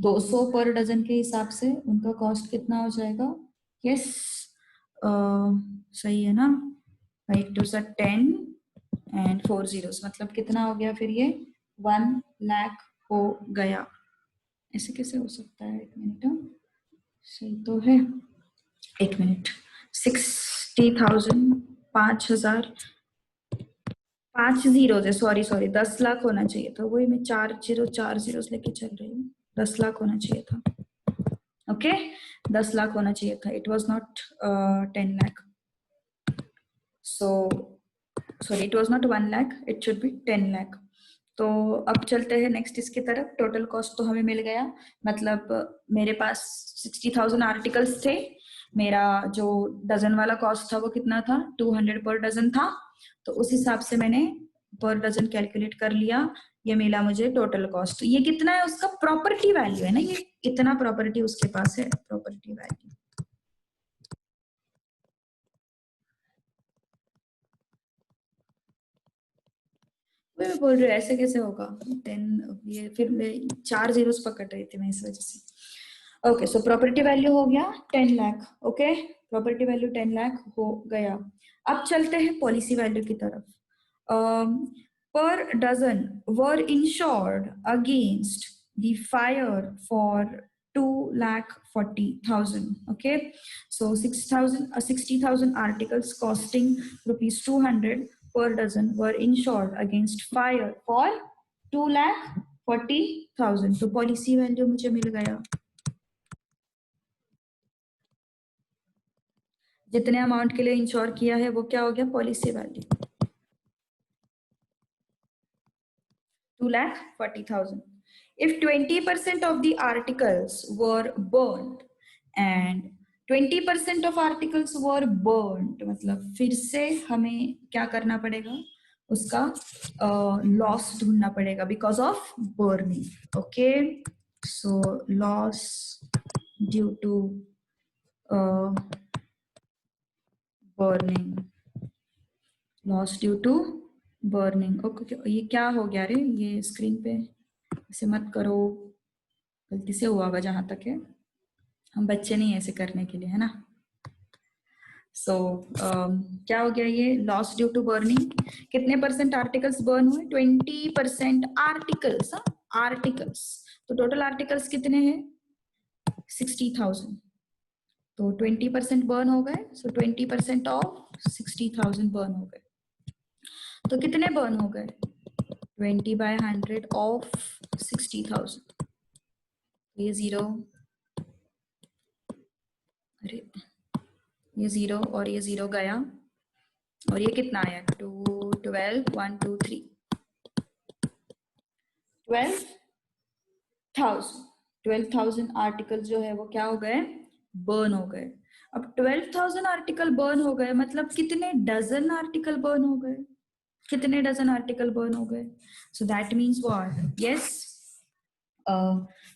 200 पर डजन के हिसाब से उनका कॉस्ट कितना हो जाएगा. यस सही है ना, 5 2 10 एंड 4 zeros, मतलब कितना हो गया फिर ये 1 लाख हो गया. ऐसे कैसे हो सकता है, एक मिनट, सही तो है, एक मिनट. 60,000 5,000 5 zeros है, सॉरी सॉरी 10 लाख होना चाहिए था, वही मैं 4 zeros लेके चल रही हूँ. 10 लाख होना चाहिए था. ओके 10 लाख होना चाहिए था, it was not 10 lakh. So sorry it was not 1 lakh, it should be 10 lakh. तो अब चलते हैं नेक्स्ट इसकी तरफ. टोटल कॉस्ट तो हमें मिल गया, मतलब मेरे पास 60,000 आर्टिकल्स थे, मेरा जो डजन वाला कॉस्ट था वो कितना था, 200 पर डजन था, तो उस हिसाब से मैंने पर डजन कैलकुलेट कर लिया. ये मिला मुझे टोटल कॉस्ट. ये कितना है उसका प्रॉपर्टी वैल्यू है ना, ये इतना प्रॉपर्टी उसके पास है, प्रॉपर्टी वैल्यू. मैं बोल रही हूँ ऐसे कैसे होगा, 10, ये फिर मैं 4 zeros पकड़ रही थी मैं इस वजह से. ओके सो प्रॉपर्टी वैल्यू हो गया 10 lakh. Okay, property value 10 lakh हो गया. अब चलते हैं पॉलिसी वैल्यू की तरफ. per dozen were insured against the fire for 2,40,000. Okay, so 60,000 articles costing rupees 200 per dozen were insured against fire for 2,40,000. तो पॉलिसी वैल्यू मुझे मिल गया, जितने अमाउंट के लिए इंश्योर किया है वो क्या हो गया, policy value 2,40,000. If 20% of the articles were burnt and 20% of articles were burnt, मतलब फिर से हमें क्या करना पड़ेगा, उसका लॉस ढूंढना पड़ेगा because of burning. Okay, so loss due to burning, loss due to burning. Okay, ये क्या हो गया रे, ये स्क्रीन पे ऐसे मत करो, गलती से हुआ होगा, जहां तक है, हम बच्चे नहीं ऐसे करने के लिए, है ना. सो क्या हो गया ये, लॉस ड्यू टू बर्निंग. कितने परसेंट आर्टिकल्स बर्न हुए, 20% आर्टिकल्स. आर्टिकल्स, तो टोटल आर्टिकल्स कितने हैं, 60,000. तो 20% बर्न हो गए, सो 20% ऑफ 60,000 बर्न हो गए. तो कितने बर्न हो गए, 20/100 ऑफ 60,000. ये 0, अरे ये 0 और ये 0 गया, और ये कितना आया, 2, 12, 1, 2, 3, 12,000 आर्टिकल जो है वो क्या हो गए, बर्न हो गए. अब 12,000 आर्टिकल बर्न हो गए, मतलब कितने डजन आर्टिकल बर्न हो गए, कितने डजन आर्टिकल बर्न हो गए. So that means what, yes,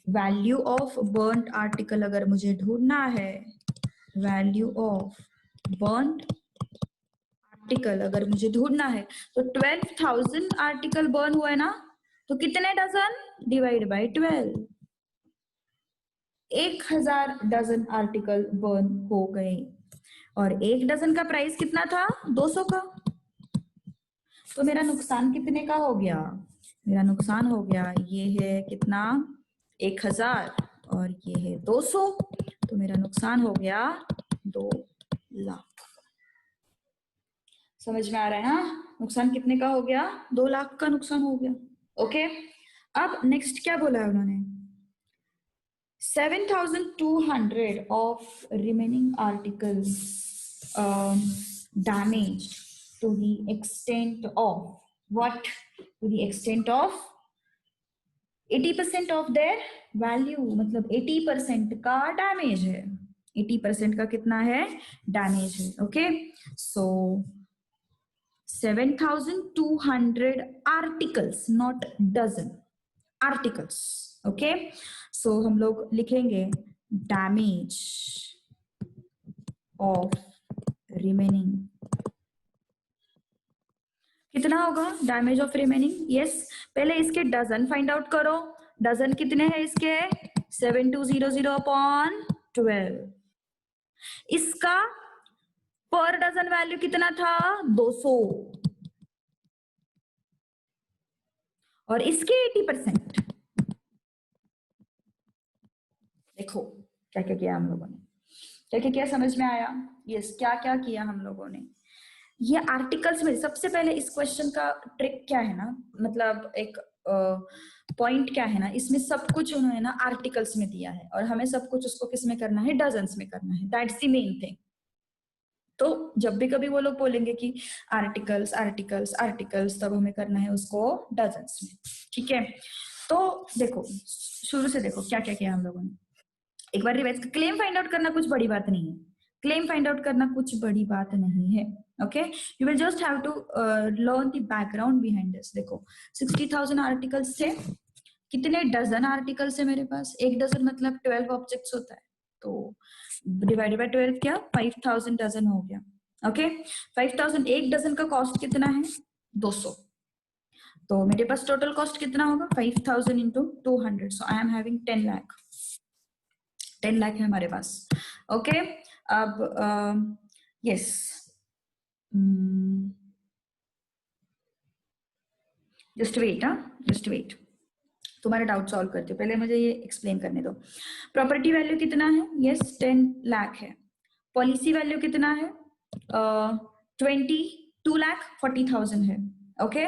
value of burned article अगर मुझे ढूंढना है, वैल्यू ऑफ बर्न्ड आर्टिकल अगर मुझे ढूंढना है, तो 12,000 आर्टिकल बर्न हुआ है ना, तो कितने dozen, divide by 12, 1,000 dozen article burn हो गए. और एक डजन का प्राइस कितना था, 200 का. तो मेरा नुकसान कितने का हो गया, मेरा नुकसान हो गया, ये है कितना, 1,000 और ये है 200, तो मेरा नुकसान हो गया 2 लाख. समझ में आ रहा है ना, नुकसान कितने का हो गया, 2 लाख का नुकसान हो गया. ओके, अब नेक्स्ट क्या बोला है उन्होंने, 7,200 of remaining articles damaged to the extent of what, to the extent of 80% of their value, मतलब 80% का डैमेज है, 80% का कितना है, डैमेज है. Okay, so 7,200 articles, not dozen, articles. Okay, so हम लोग लिखेंगे डैमेज ऑफ रिमेनिंग, कितना होगा डैमेज ऑफ रिमेनिंग, यस, पहले इसके डजन फाइंड आउट करो, डजन कितने हैं इसके, 7,200 अपॉन 12. इसका पर डजन वैल्यू कितना था, 200, और इसके 80%. देखो क्या क्या किया हम लोगों ने, क्या क्या किया, समझ में आया, यस, क्या क्या किया हम लोगों ने. ये आर्टिकल्स में सबसे पहले इस क्वेश्चन का ट्रिक क्या है ना, मतलब एक पॉइंट क्या है ना, इसमें सब कुछ उन्होंने ना आर्टिकल्स में दिया है, और हमें सब कुछ उसको किस में करना है, डजन्स में करना है. That's the main thing. तो जब भी कभी वो लोग बोलेंगे कि आर्टिकल्स आर्टिकल्स आर्टिकल्स, तब हमें करना है उसको डजन्स में. ठीक है, तो देखो शुरू से देखो क्या क्या किया हम लोगों ने. एक बार रिवाइज, क्लेम फाइंड आउट करना कुछ बड़ी बात नहीं है, क्लेम फाइंड आउट करना कुछ बड़ी बात नहीं है. Okay, you will just have to learn the background behind this. देखो 60,000 आर्टिकल्स थे, कितने डजन आर्टिकल्स है मेरे पास, एक डजन मतलब 12 ऑब्जेक्ट्स होता है, तो डिवाइडेड बाय 12 क्या, 5,000 डजन हो गया. ओके, 5,000, एक डजन का कॉस्ट कितना है, 200, तो मेरे पास टोटल कॉस्ट कितना होगा, 5,000 into 200, so I am having 10 lakh, 10 lakh है हमारे पास. ओके, अब yes, just wait, just wait, तुम्हारा डाउट सॉल्व करते हो, पहले मुझे ये एक्सप्लेन करने दो। प्रॉपर्टी वैल्यू कितना है? यस 10 लाख है। पॉलिसी वैल्यू कितना है? 22,40,000 है। ओके,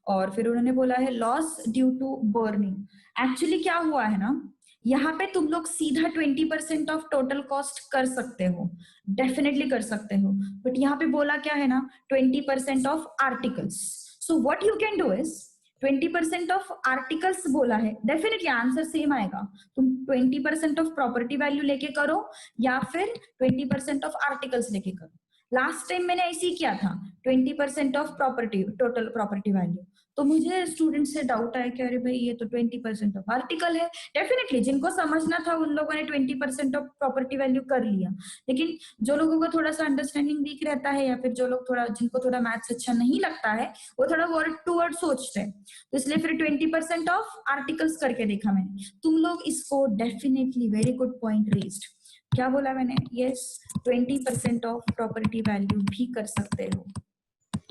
और फिर उन्होंने बोला है loss due to burning. Actually क्या हुआ है ना, यहाँ पे तुम लोग सीधा 20% ऑफ टोटल कॉस्ट कर सकते हो, डेफिनेटली कर सकते हो, बट यहाँ पे बोला क्या है ना, 20% of articles. So what you can do is 20% of articles बोला है, डेफिनेटली आंसर सेम आएगा। तुम 20% ऑफ प्रॉपर्टी वैल्यू लेके करो या फिर 20% ऑफ आर्टिकल्स लेके करो। लास्ट टाइम मैंने ऐसे ही किया था, 20% of property, total property value. तो मुझे स्टूडेंट से डाउट आया कि अरे भाई ये तो 20% ऑफ आर्टिकल है। डेफिनेटली जिनको समझना था उन लोगों ने 20% ऑफ प्रॉपर्टी वैल्यू कर लिया, लेकिन जो लोगों को थोड़ा सा अंडरस्टैंडिंग वीक रहता है या फिर जो लोग थोड़ा, जिनको थोड़ा मैथ्स अच्छा नहीं लगता है, वो थोड़ा वर्ड टू वर्ड सोचते हैं, तो इसलिए फिर 20% ऑफ आर्टिकल्स करके देखा मैंने। तुम लोग इसको definitely very good point raised. क्या बोला मैंने? यस 20% ऑफ प्रॉपर्टी वैल्यू भी कर सकते हो,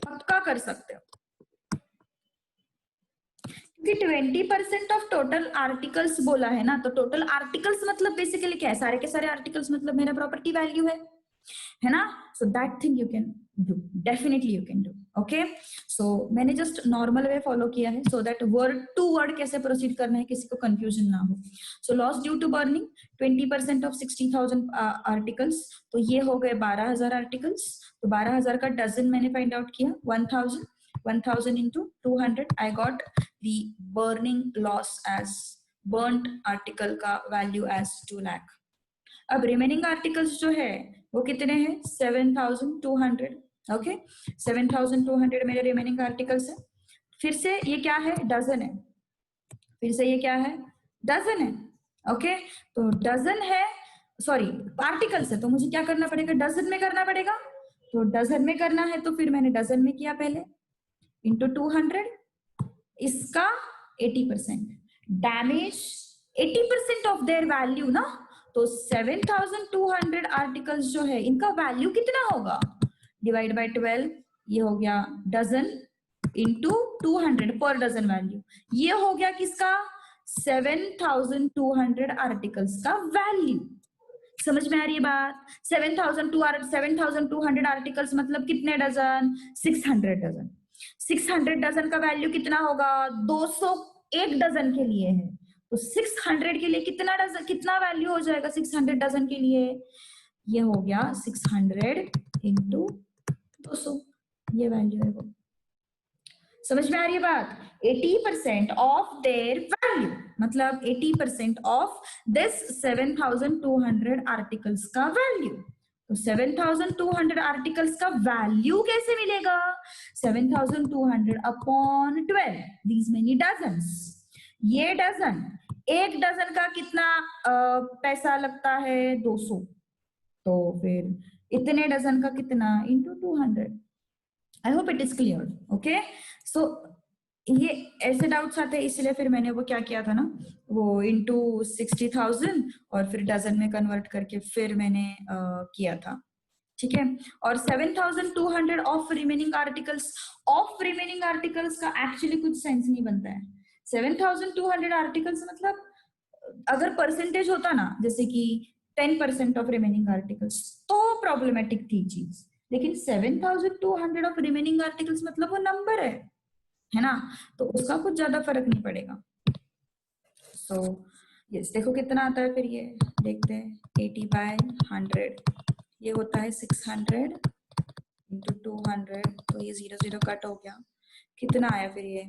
पक्का कर सकते हो, क्योंकि 20% ऑफ टोटल आर्टिकल्स बोला है ना। तो टोटल आर्टिकल्स मतलब बेसिकली क्या है, सारे के सारे आर्टिकल्स मतलब मेरा प्रॉपर्टी वैल्यू है ना। So that thing you can do, definitely you can do. Okay, so मैंने जस्ट नॉर्मल वे फॉलो किया है so that word to word कैसे प्रोसीड करना है किसी को कंफ्यूजन ना हो। So loss due to burning 20% of 60,000 articles, तो ये हो गए 12,000 आर्टिकल्स। तो 12,000 का डजन मैंने फाइंड आउट किया, 1,000 into 200, I got the burning loss as burnt article का value as 2 lakh। अब रिमेनिंग आर्टिकल्स जो है वो कितने हैं? 7,200। ओके, 7,200 मेरे रिमेनिंग आर्टिकल्स है। फिर से ये क्या है? डजन है। फिर से ये क्या है? डजन है। ओके, तो डजन है, सॉरी आर्टिकल्स है, तो मुझे क्या करना पड़ेगा? डजन में करना पड़ेगा। तो डजन में करना है तो फिर मैंने डजन में किया पहले, इंटू 200, इसका 80%, डैमेज 80% ऑफ देयर वैल्यू ना। तो 7,200 आर्टिकल्स जो है इनका वैल्यू कितना होगा? डिवाइड बाय 12, ये हो गया dozen into 200 per dozen value, ये हो गया किसका? 7,200 आर्टिकल्स का वैल्यू। समझ में आ रही है बात? 7,200 आर्टिकल्स मतलब कितने डजन? 600 डजन। 600 डजन का वैल्यू कितना होगा? 201 डजन के लिए है, तो 600 के लिए कितना डजन, कितना वैल्यू हो जाएगा 600 डजन के लिए? ये हो गया 600 इंटू 200, ये वैल्यू है वो। समझ में आ रही है बात? 80% ऑफ देयर वैल्यू, मतलब 80% ऑफ दिस 7,200 आर्टिकल्स का वैल्यू। तो 7,200 आर्टिकल्स का वैल्यू कैसे मिलेगा? 7,200 अपॉन 12, दीज मेनी डजन्स। ये डजन, एक डजन का कितना पैसा लगता है? 200। तो फिर इतने डजन का कितना? Into 200। I hope it is clear. Okay, so ये ऐसे डाउट्स आते हैं, इसलिए फिर मैंने वो क्या किया था ना, वो इंटू 60,000 और फिर डजन में कन्वर्ट करके फिर मैंने किया था। ठीक है, और 7,200 of remaining articles, of remaining articles का एक्चुअली कुछ सेंस नहीं बनता है। 7,200 आर्टिकल्स मतलब अगर परसेंटेज होता ना, जैसे कि 10% ऑफ रिमेनिंग आर्टिकल्स, तो प्रॉब्लमेटिक थी चीज, लेकिन 7,200 ऑफ रिमेनिंग आर्टिकल्स मतलब वो नंबर है ना, तो उसका कुछ ज्यादा फर्क नहीं पड़ेगा। सो यस, देखो कितना आता है फिर, ये देखते हैं 80/100, ये होता है 600 इंटू 200, तो ये 0 0 कट हो गया, कितना आया फिर ये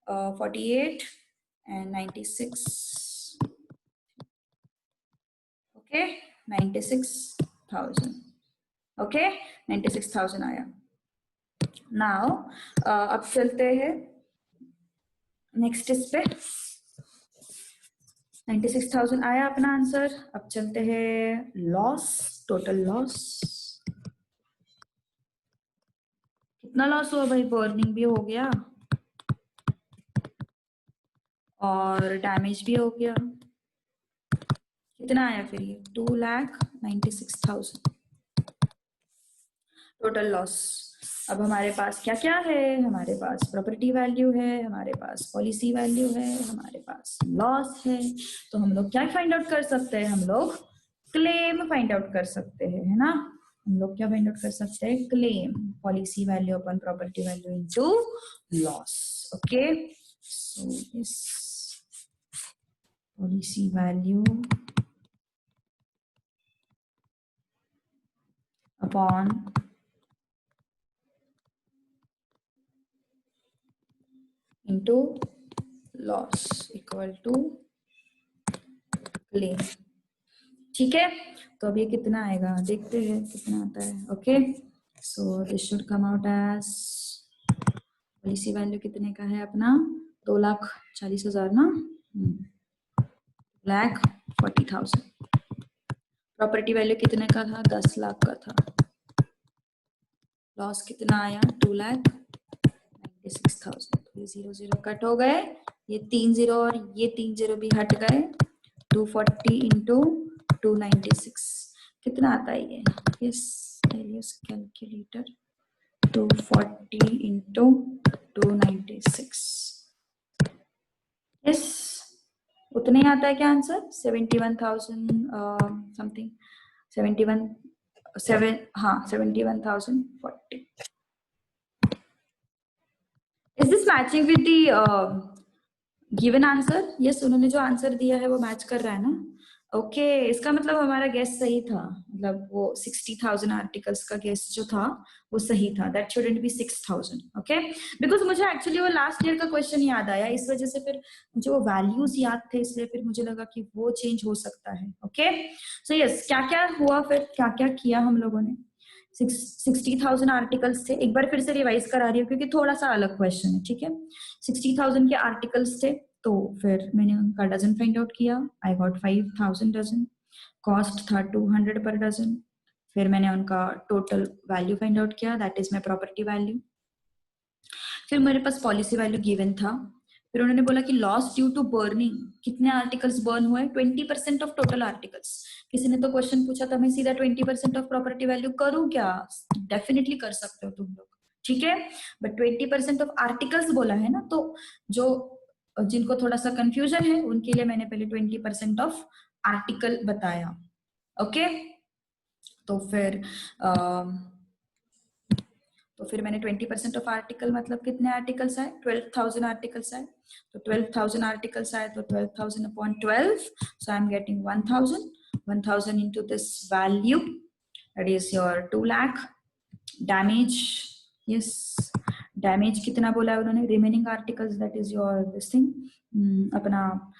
48 and 96, ओके 96,000, ओके 96,000 आया। नाउ अब चलते हैं नेक्स्ट इस पे, 96,000 आया अपना आंसर। अब चलते हैं लॉस, टोटल लॉस कितना लॉस हुआ भाई? बर्निंग भी हो गया और डैमेज भी हो गया, कितना आया फिर ये? 2,96,000। Total loss. अब हमारे पास क्या क्या है, हमारे पास प्रॉपर्टी वैल्यू है, हमारे पास पॉलिसी वैल्यू है, हमारे पास लॉस है। तो हम लोग क्या फाइंड आउट कर सकते हैं, हम लोग क्लेम फाइंड आउट कर सकते हैं, है ना। हम लोग क्या फाइंड आउट कर सकते हैं, claim, policy value upon property value into loss. Okay, so this policy value upon into loss equal to claim। ठीक है, तो अब ये कितना आएगा देखते हैं कितना आता है। Okay, so this should come out as, policy value कितने का है अपना, 2,40,000 ना, 2,40,000। प्रॉपर्टी वैल्यू कितने का था, 10 लाख का था। लॉस कितना आया, 2,96,000। ये 0 0 कट हो गए, ये 3 0 और ये 3 0 भी हट गए। 240 इंटू 296 कितना आता है ये, यस कैलकुलेटर, 240 इंटू 296, यस उतने ही आता है क्या answer, 71,000 something, 71,040। Is this matching with the given answer? Yes, उन्होंने जो आंसर दिया है वो मैच कर रहा है ना। ओके इसका मतलब हमारा गेस सही था, मतलब वो 60,000 आर्टिकल्स का गेस जो था वो सही था। That shouldn't be 6,000। Okay, because मुझे एक्चुअली वो लास्ट ईयर का क्वेश्चन याद आया, इस वजह से फिर मुझे वो वैल्यूज याद थे, इसलिए फिर मुझे लगा कि वो चेंज हो सकता है। ओके, सो यस क्या क्या हुआ फिर, क्या क्या किया हम लोगों ने। 60,000 आर्टिकल्स थे, एक बार फिर से रिवाइज करा रही हूँ क्योंकि थोड़ा सा अलग क्वेश्चन है। ठीक है, 60,000 के आर्टिकल्स थे, तो फिर मैंने उनका डजन फाइंड आउट किया। I got 5,000 dozen. कॉस्ट था 200 पर डजन। फिर मैंने उनका टोटल वैल्यू फाइंड आउट किया, that is my property value. फिर मेरे पास पॉलिसी वैल्यू गिवन था। फिर उन्होंने बोला कि लॉस ड्यू टू बर्निंग, कितने आर्टिकल्स बर्न हुए, 20% ऑफ टोटल आर्टिकल्स। किसी ने तो क्वेश्चन पूछा था मैं सीधा 20% ऑफ प्रॉपर्टी वैल्यू करूं क्या, डेफिनेटली कर सकते हो तुम लोग, ठीक है, बट 20% ऑफ आर्टिकल्स बोला है ना, तो जो जिनको थोड़ा सा कंफ्यूजन है उनके लिए मैंने पहले 20% ऑफ आर्टिकल बताया। ओके, तो फिर मैंने 20% ऑफ आर्टिकल मतलब कितने आर्टिकल्स आए, 12,000 आर्टिकल्स आए। तो 12,000 आर्टिकल्स आए तो 12,000 upon 12, so I am getting 1,000। 1,000 into this value, that is your 2 lakh। Damage, yes damage कितना बोला है उन्होंने, remaining articles, that is your this thing, अपना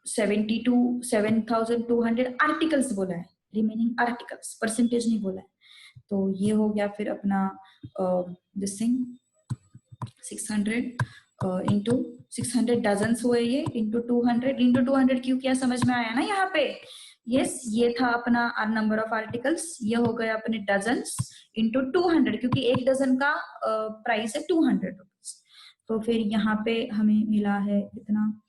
7,200 आर्टिकल्स बोला है, रिमेनिंग आर्टिकल्स, परसेंटेज नहीं बोला है। तो ये हो गया फिर अपना दिस थिंग 600 इंटू 600 डजन हुए ये, इंटू 200 क्यों किया समझ में आया ना यहाँ पे। यस ये था अपना नंबर ऑफ आर्टिकल्स, ये हो गया अपने डजन्स इंटू 200, क्योंकि एक डजन का प्राइस है 200 रुपीज। तो फिर यहाँ पे हमें मिला है कितना,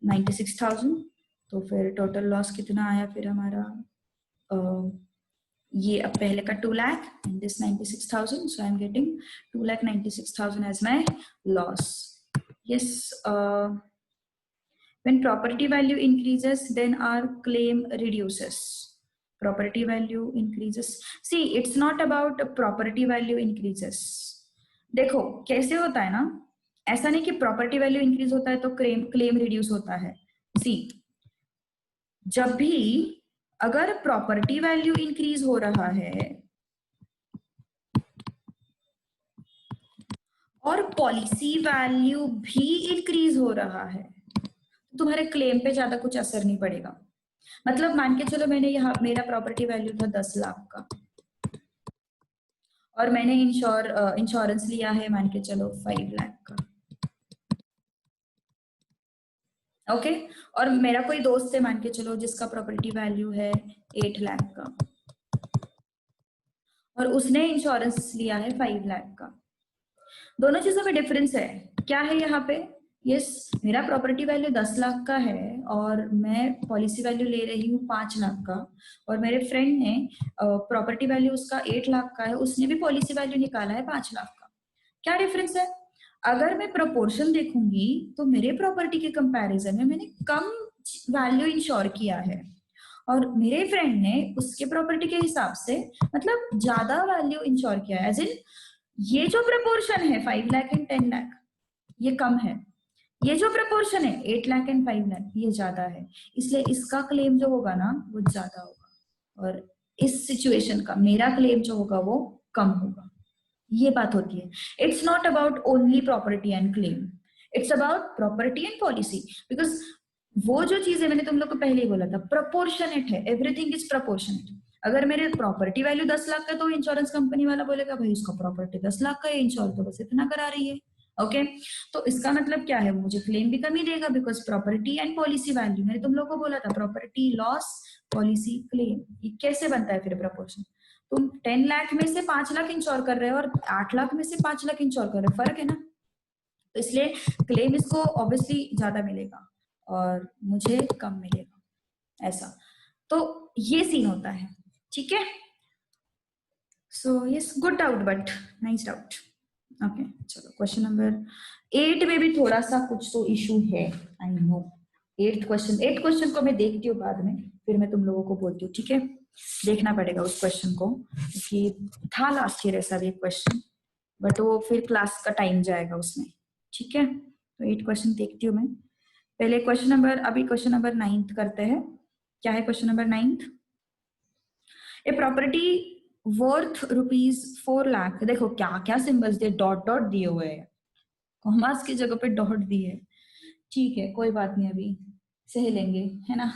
96,000। तो फिर टोटल लॉस कितना आया फिर हमारा, ये अब पहले का 2 lakh and this 96,000, so I'm getting 2,96,000 as my loss। Yes, when property value increases, then our claim reduces। Property value increases, see it's not about property value increases। देखो कैसे होता है ना, ऐसा नहीं कि प्रॉपर्टी वैल्यू इंक्रीज होता है तो क्लेम रिड्यूस होता है। सी जब भी अगर प्रॉपर्टी वैल्यू इंक्रीज हो रहा है और पॉलिसी वैल्यू भी इंक्रीज हो रहा है, तो तुम्हारे क्लेम पे ज्यादा कुछ असर नहीं पड़ेगा। मतलब मान के चलो मैंने यहाँ मेरा प्रॉपर्टी वैल्यू था 10 लाख का और मैंने इंश्योरेंस लिया है मान के चलो 5 लाख का। ओके, और मेरा कोई दोस्त है मान के चलो जिसका प्रॉपर्टी वैल्यू है 8 लाख का और उसने इंश्योरेंस लिया है 5 लाख का। दोनों चीजों में डिफरेंस है, क्या है यहाँ पे, यस, मेरा प्रॉपर्टी वैल्यू 10 लाख का है और मैं पॉलिसी वैल्यू ले रही हूँ 5 लाख का, और मेरे फ्रेंड ने प्रॉपर्टी वैल्यू उसका 8 लाख का है, उसने भी पॉलिसी वैल्यू निकाला है 5 लाख का। क्या डिफरेंस है? अगर मैं प्रोपोर्शन देखूंगी तो मेरे प्रॉपर्टी के कंपैरिजन में मैंने कम वैल्यू इंश्योर किया है, और मेरे फ्रेंड ने उसके प्रॉपर्टी के हिसाब से मतलब ज्यादा वैल्यू इंश्योर किया है। एज इन ये जो प्रपोर्शन है 5 लाख एंड 10 लाख ये कम है, ये जो प्रपोर्शन है 8 लाख एंड 5 लाख ये ज्यादा है, इसलिए इसका क्लेम जो होगा ना वो ज्यादा होगा, और इस सिचुएशन का मेरा क्लेम जो होगा वो कम होगा। ये बात होती है। It's not about only property and claim, it's about property and policy, because वो जो चीज है मैंने तुम लोग को पहले ही बोला था, प्रोपोर्शनेट है, एवरीथिंग इज प्रोपोर्शनेट। अगर मेरे प्रॉपर्टी वैल्यू 10 लाख का तो इंश्योरेंस कंपनी वाला बोलेगा भाई इसका प्रॉपर्टी 10 लाख का है, इंश्योर तो बस इतना करा रही है। ओके तो इसका मतलब क्या है, मुझे क्लेम भी कम ही देगा, because property and policy value, मैंने तुम लोग को बोला था प्रॉपर्टी लॉस पॉलिसी क्लेम, ये कैसे बनता है फिर प्रपोर्शन। तुम 10 लाख में से 5 लाख इंश्योर कर रहे हो और 8 लाख में से 5 लाख इंश्योर कर रहे हो, फर्क है ना। तो इसलिए क्लेम इसको ऑब्वियसली ज्यादा मिलेगा और मुझे कम मिलेगा, ऐसा। तो ये सीन होता है, ठीक है। So yes, good doubt but nice doubt. Okay चलो क्वेश्चन नंबर 8 में भी थोड़ा सा कुछ तो इशू है, आई नो। 8th क्वेश्चन को मैं देखती हूँ बाद में, फिर मैं तुम लोगों को बोलती हूँ, ठीक है। देखना पड़ेगा उस क्वेश्चन को, क्योंकि था लास्ट ईयर ऐसा भी क्वेश्चन, बट वो फिर क्लास का टाइम जाएगा उसमें, ठीक है। तो 8 क्वेश्चन देखती हूँ मैं पहले। अभी क्वेश्चन नंबर 9 करते हैं। क्या है question number 9? A property worth ₹4 lakh, देखो क्या क्या सिंबल्स दिए, डॉट डॉट दिए हुए हैं, कॉमास की जगह पे डॉट दिए, ठीक है कोई बात नहीं, अभी सह लेंगे, है ना।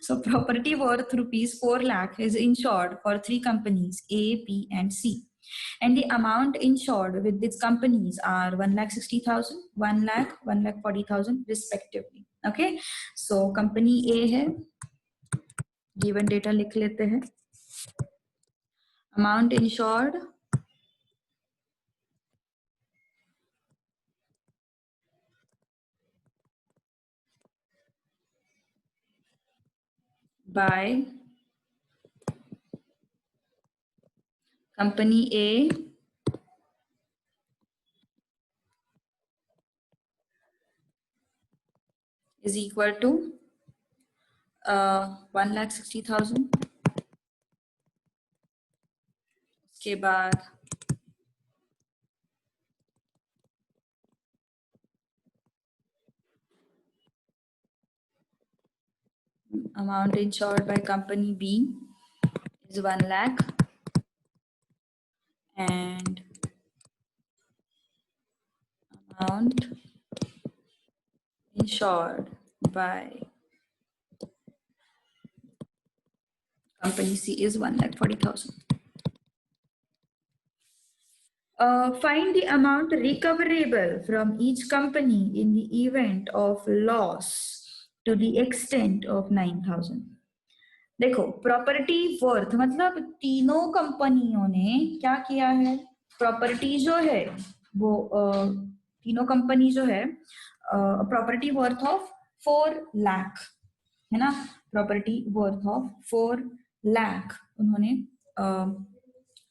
So property worth ₹4 lakh is insured for 3 companies A, B and C, and the amount insured with these companies are 1,60,000, 1 lakh, 1,40,000 respectively. Okay, so company A है, given data लिख लेते हैं। amount insured by company A is equal to 1,60,000। उसके बाद amount insured by company B is 1 lakh, and amount insured by company C is 1,40,000. Find the amount recoverable from each company in the event of loss to the extent of 9,000. देखो property worth मतलब तीनों कंपनियों ने क्या किया है, property जो है वो तीनों कंपनी जो है प्रॉपर्टी वर्थ ऑफ 4 लाख, है ना, प्रॉपर्टी वर्थ ऑफ 4 लाख उन्होंने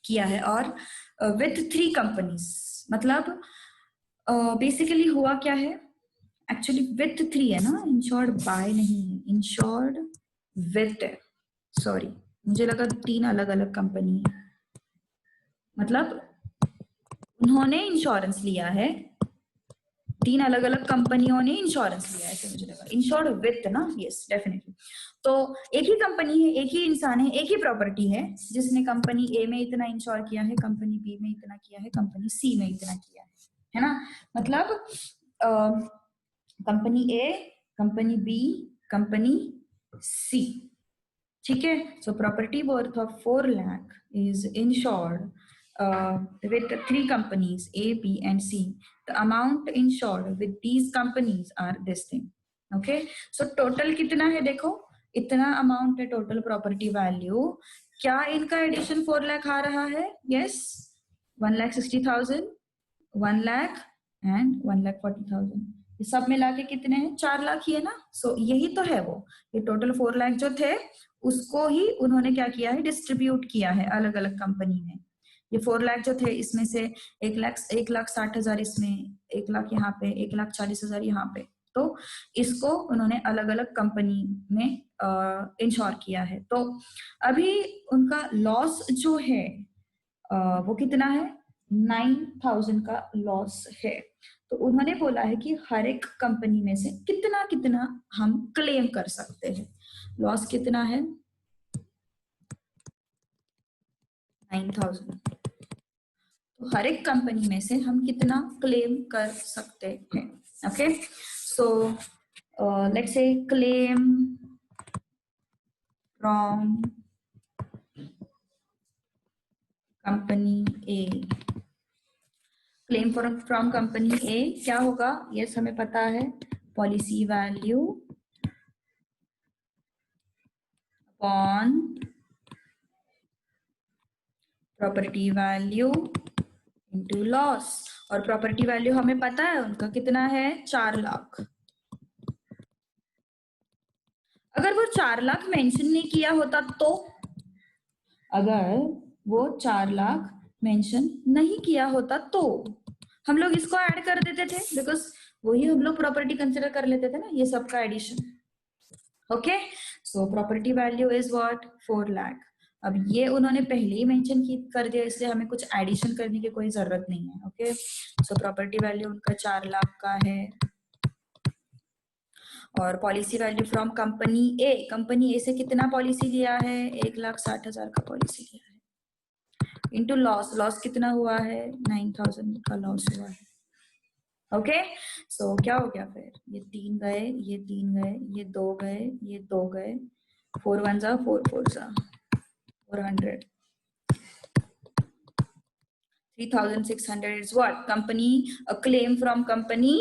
किया है, और विथ 3 कंपनीज, मतलब बेसिकली हुआ क्या है, एक्चुअली विथ 3 है ना, इंश्योर्ड बाय नहीं है, इंश्योर्ड विथ है, सॉरी मुझे लगा 3 अलग अलग कंपनी है, मतलब उन्होंने इंश्योरेंस लिया है, 3 अलग अलग कंपनियों ने इंश्योरेंस लिया है, ऐसे मुझे लगा, इंश्योर्ड विथ ना, यस डेफिनेटली। तो एक ही कंपनी है, एक ही इंसान है, एक ही प्रॉपर्टी है, जिसने कंपनी ए में इतना इंश्योर किया है, कंपनी बी में इतना किया है, कंपनी सी में इतना किया है ना, मतलब company A, company B, company सी, ठीक है। So property worth of 4 lakh is insured with 3 companies A, B and C. The amount insured with these companies are this thing. Okay, so total कितना है, देखो इतना अमाउंट है टोटल प्रॉपर्टी वैल्यू। क्या इनका addition 4 lakh आ रहा है? यस, 1,60,000, 1 लाख एंड 1,40,000, ये सब मिला के कितने हैं? 4 लाख ही है ना। सो यही तो है वो, ये टोटल 4 लाख जो थे उसको ही उन्होंने क्या किया है, डिस्ट्रीब्यूट किया है अलग अलग कंपनी में। ये 4 लाख जो थे इसमें से 1,60,000 इसमें, 1 लाख यहाँ पे, 1,40,000 यहाँ पे, तो इसको उन्होंने अलग अलग कंपनी में इंश्योर किया है। तो अभी उनका लॉस जो है वो कितना है, 9,000 का लॉस है। तो उन्होंने बोला है कि हर एक कंपनी में से कितना कितना हम क्लेम कर सकते हैं। लॉस कितना है, 9,000। तो हर एक कंपनी में से हम कितना क्लेम कर सकते हैं। Okay, so let's say claim from company A. Claim from company A क्या होगा, यस हमें पता है, policy value upon property value into loss. और प्रॉपर्टी वैल्यू हमें पता है उनका कितना है, 4 लाख। अगर वो 4 लाख मेंशन नहीं किया होता तो, अगर वो 4 लाख मेंशन नहीं किया होता तो हम लोग इसको ऐड कर देते थे, बिकॉज वही हम लोग प्रॉपर्टी कंसिडर कर लेते थे ना, ये सबका addition. Okay, so property value is what, 4 lakh. अब ये उन्होंने पहले ही मेंशन कर दिया, इसलिए हमें कुछ एडिशन करने की कोई जरूरत नहीं है। ओके, सो प्रॉपर्टी वैल्यू उनका 4 लाख का है। और policy value from company A, company A से कितना पॉलिसी लिया है, 1,60,000 का पॉलिसी लिया है, इनटू लॉस, लॉस कितना हुआ है, 9,000 का लॉस हुआ है। ओके, सो क्या हो गया फिर, ये 3 गए, ये 3 गए, ये 2 गए, ये 2 गए, 4 1 जा 4 4 जा 400, 3,600 is what, company claim from company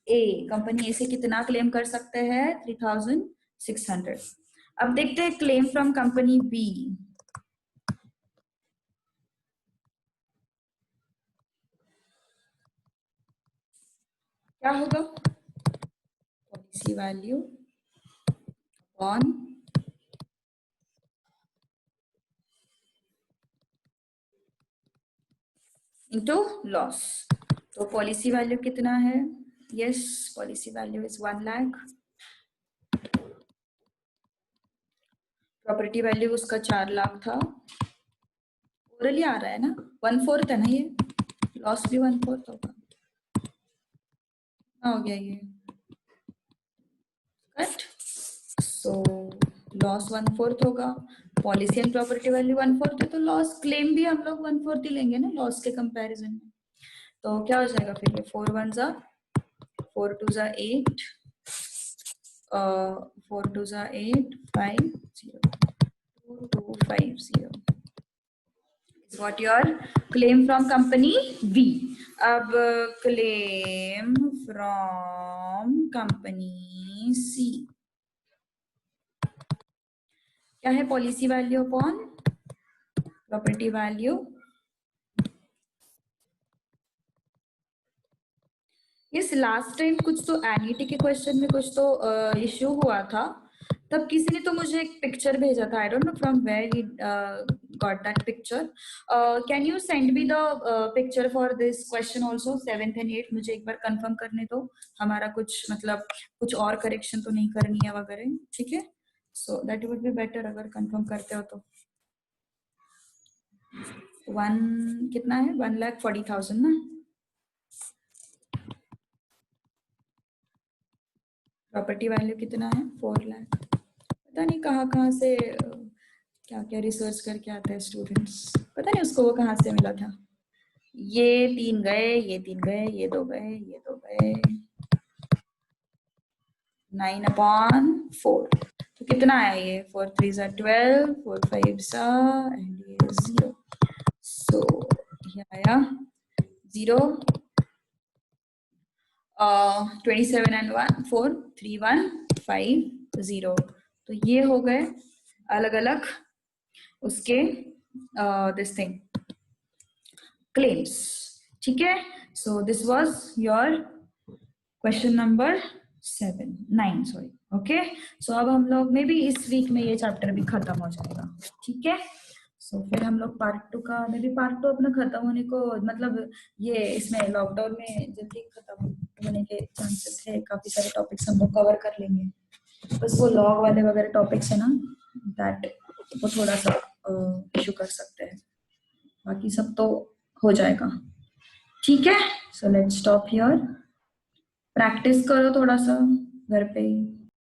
A. Company A से कितना क्लेम कर सकते हैं, 3,600। अब देखते हैं क्लेम फ्रॉम कंपनी बी। क्या होगा, policy value upon into loss. तो पॉलिसी वैल्यू कितना है, yes policy value is 1 lakh. Property value उसका 4 लाख था, ओरली आ रहा है ना, 1/4 है ना, ये लॉस भी 1/4 होगा, हो गया ये कट। सो लॉस 1/4 होगा, पॉलिसी एंड प्रॉपर्टी वैल्यू 1/4 है, तो लॉस क्लेम भी हम लोग 1/4 ही लेंगे ना लॉस के कंपैरिजन में। तो क्या हो जाएगा फिर, ये 4 1 जा 4 2 जा 8, 4 2 जा 8 5 0 2 2 5 0 is what your claim from company B. अब claim from company C क्या है, policy value upon property value. इस लास्ट टाइम कुछ तो एनईटी के क्वेश्चन में कुछ तो इश्यू हुआ था, तब किसी ने तो मुझे एक पिक्चर भेजा था, I don't know from where he got that picture. Can you send me the picture for this question also, 7th and 8th, मुझे एक बार कंफर्म करने दो, हमारा कुछ मतलब कुछ और करेक्शन तो नहीं करनी है वगैरह, ठीक है। So that would be better अगर कंफर्म करते हो तो। 1 कितना है, 1,40,000 ना, प्रॉपर्टी वैल्यू कितना है, 4 लाख। पता नहीं कहाँ से क्या क्या रिसर्च करके आते हैं स्टूडेंट्स, पता नहीं उसको वो कहाँ से मिला था। ये 3 गए, ये 3 गए, ये 2 गए, ये 2 गए, 9/4, तो कितना आया ये, 4 3 जा 12, 4 5 जा एंड ये 0, सो ये आया 0, 27 and 1 4 3 1 5 0। तो ये हो गए अलग अलग उसके दिस थिंग क्लेम्स, ठीक है। So this was your question number 9 sorry. Okay, so अब हम लोग मे बी इस वीक में ये चैप्टर भी खत्म हो जाएगा, ठीक है। सो फिर हम लोग पार्ट 2 का मे बी पार्ट 2 अपना खत्म होने को मतलब ये इसमें लॉकडाउन में जल्दी खत्म होने के चांसेस है, काफी सारे टॉपिक्स हम लोग कवर कर लेंगे। बस वो लॉग वाले वगैरह टॉपिक्स है ना, दैट वो थोड़ा सा इशू कर सकते हैं, बाकी सब तो हो जाएगा, ठीक है। So let's stop here, practice करो थोड़ा सा घर पे ही।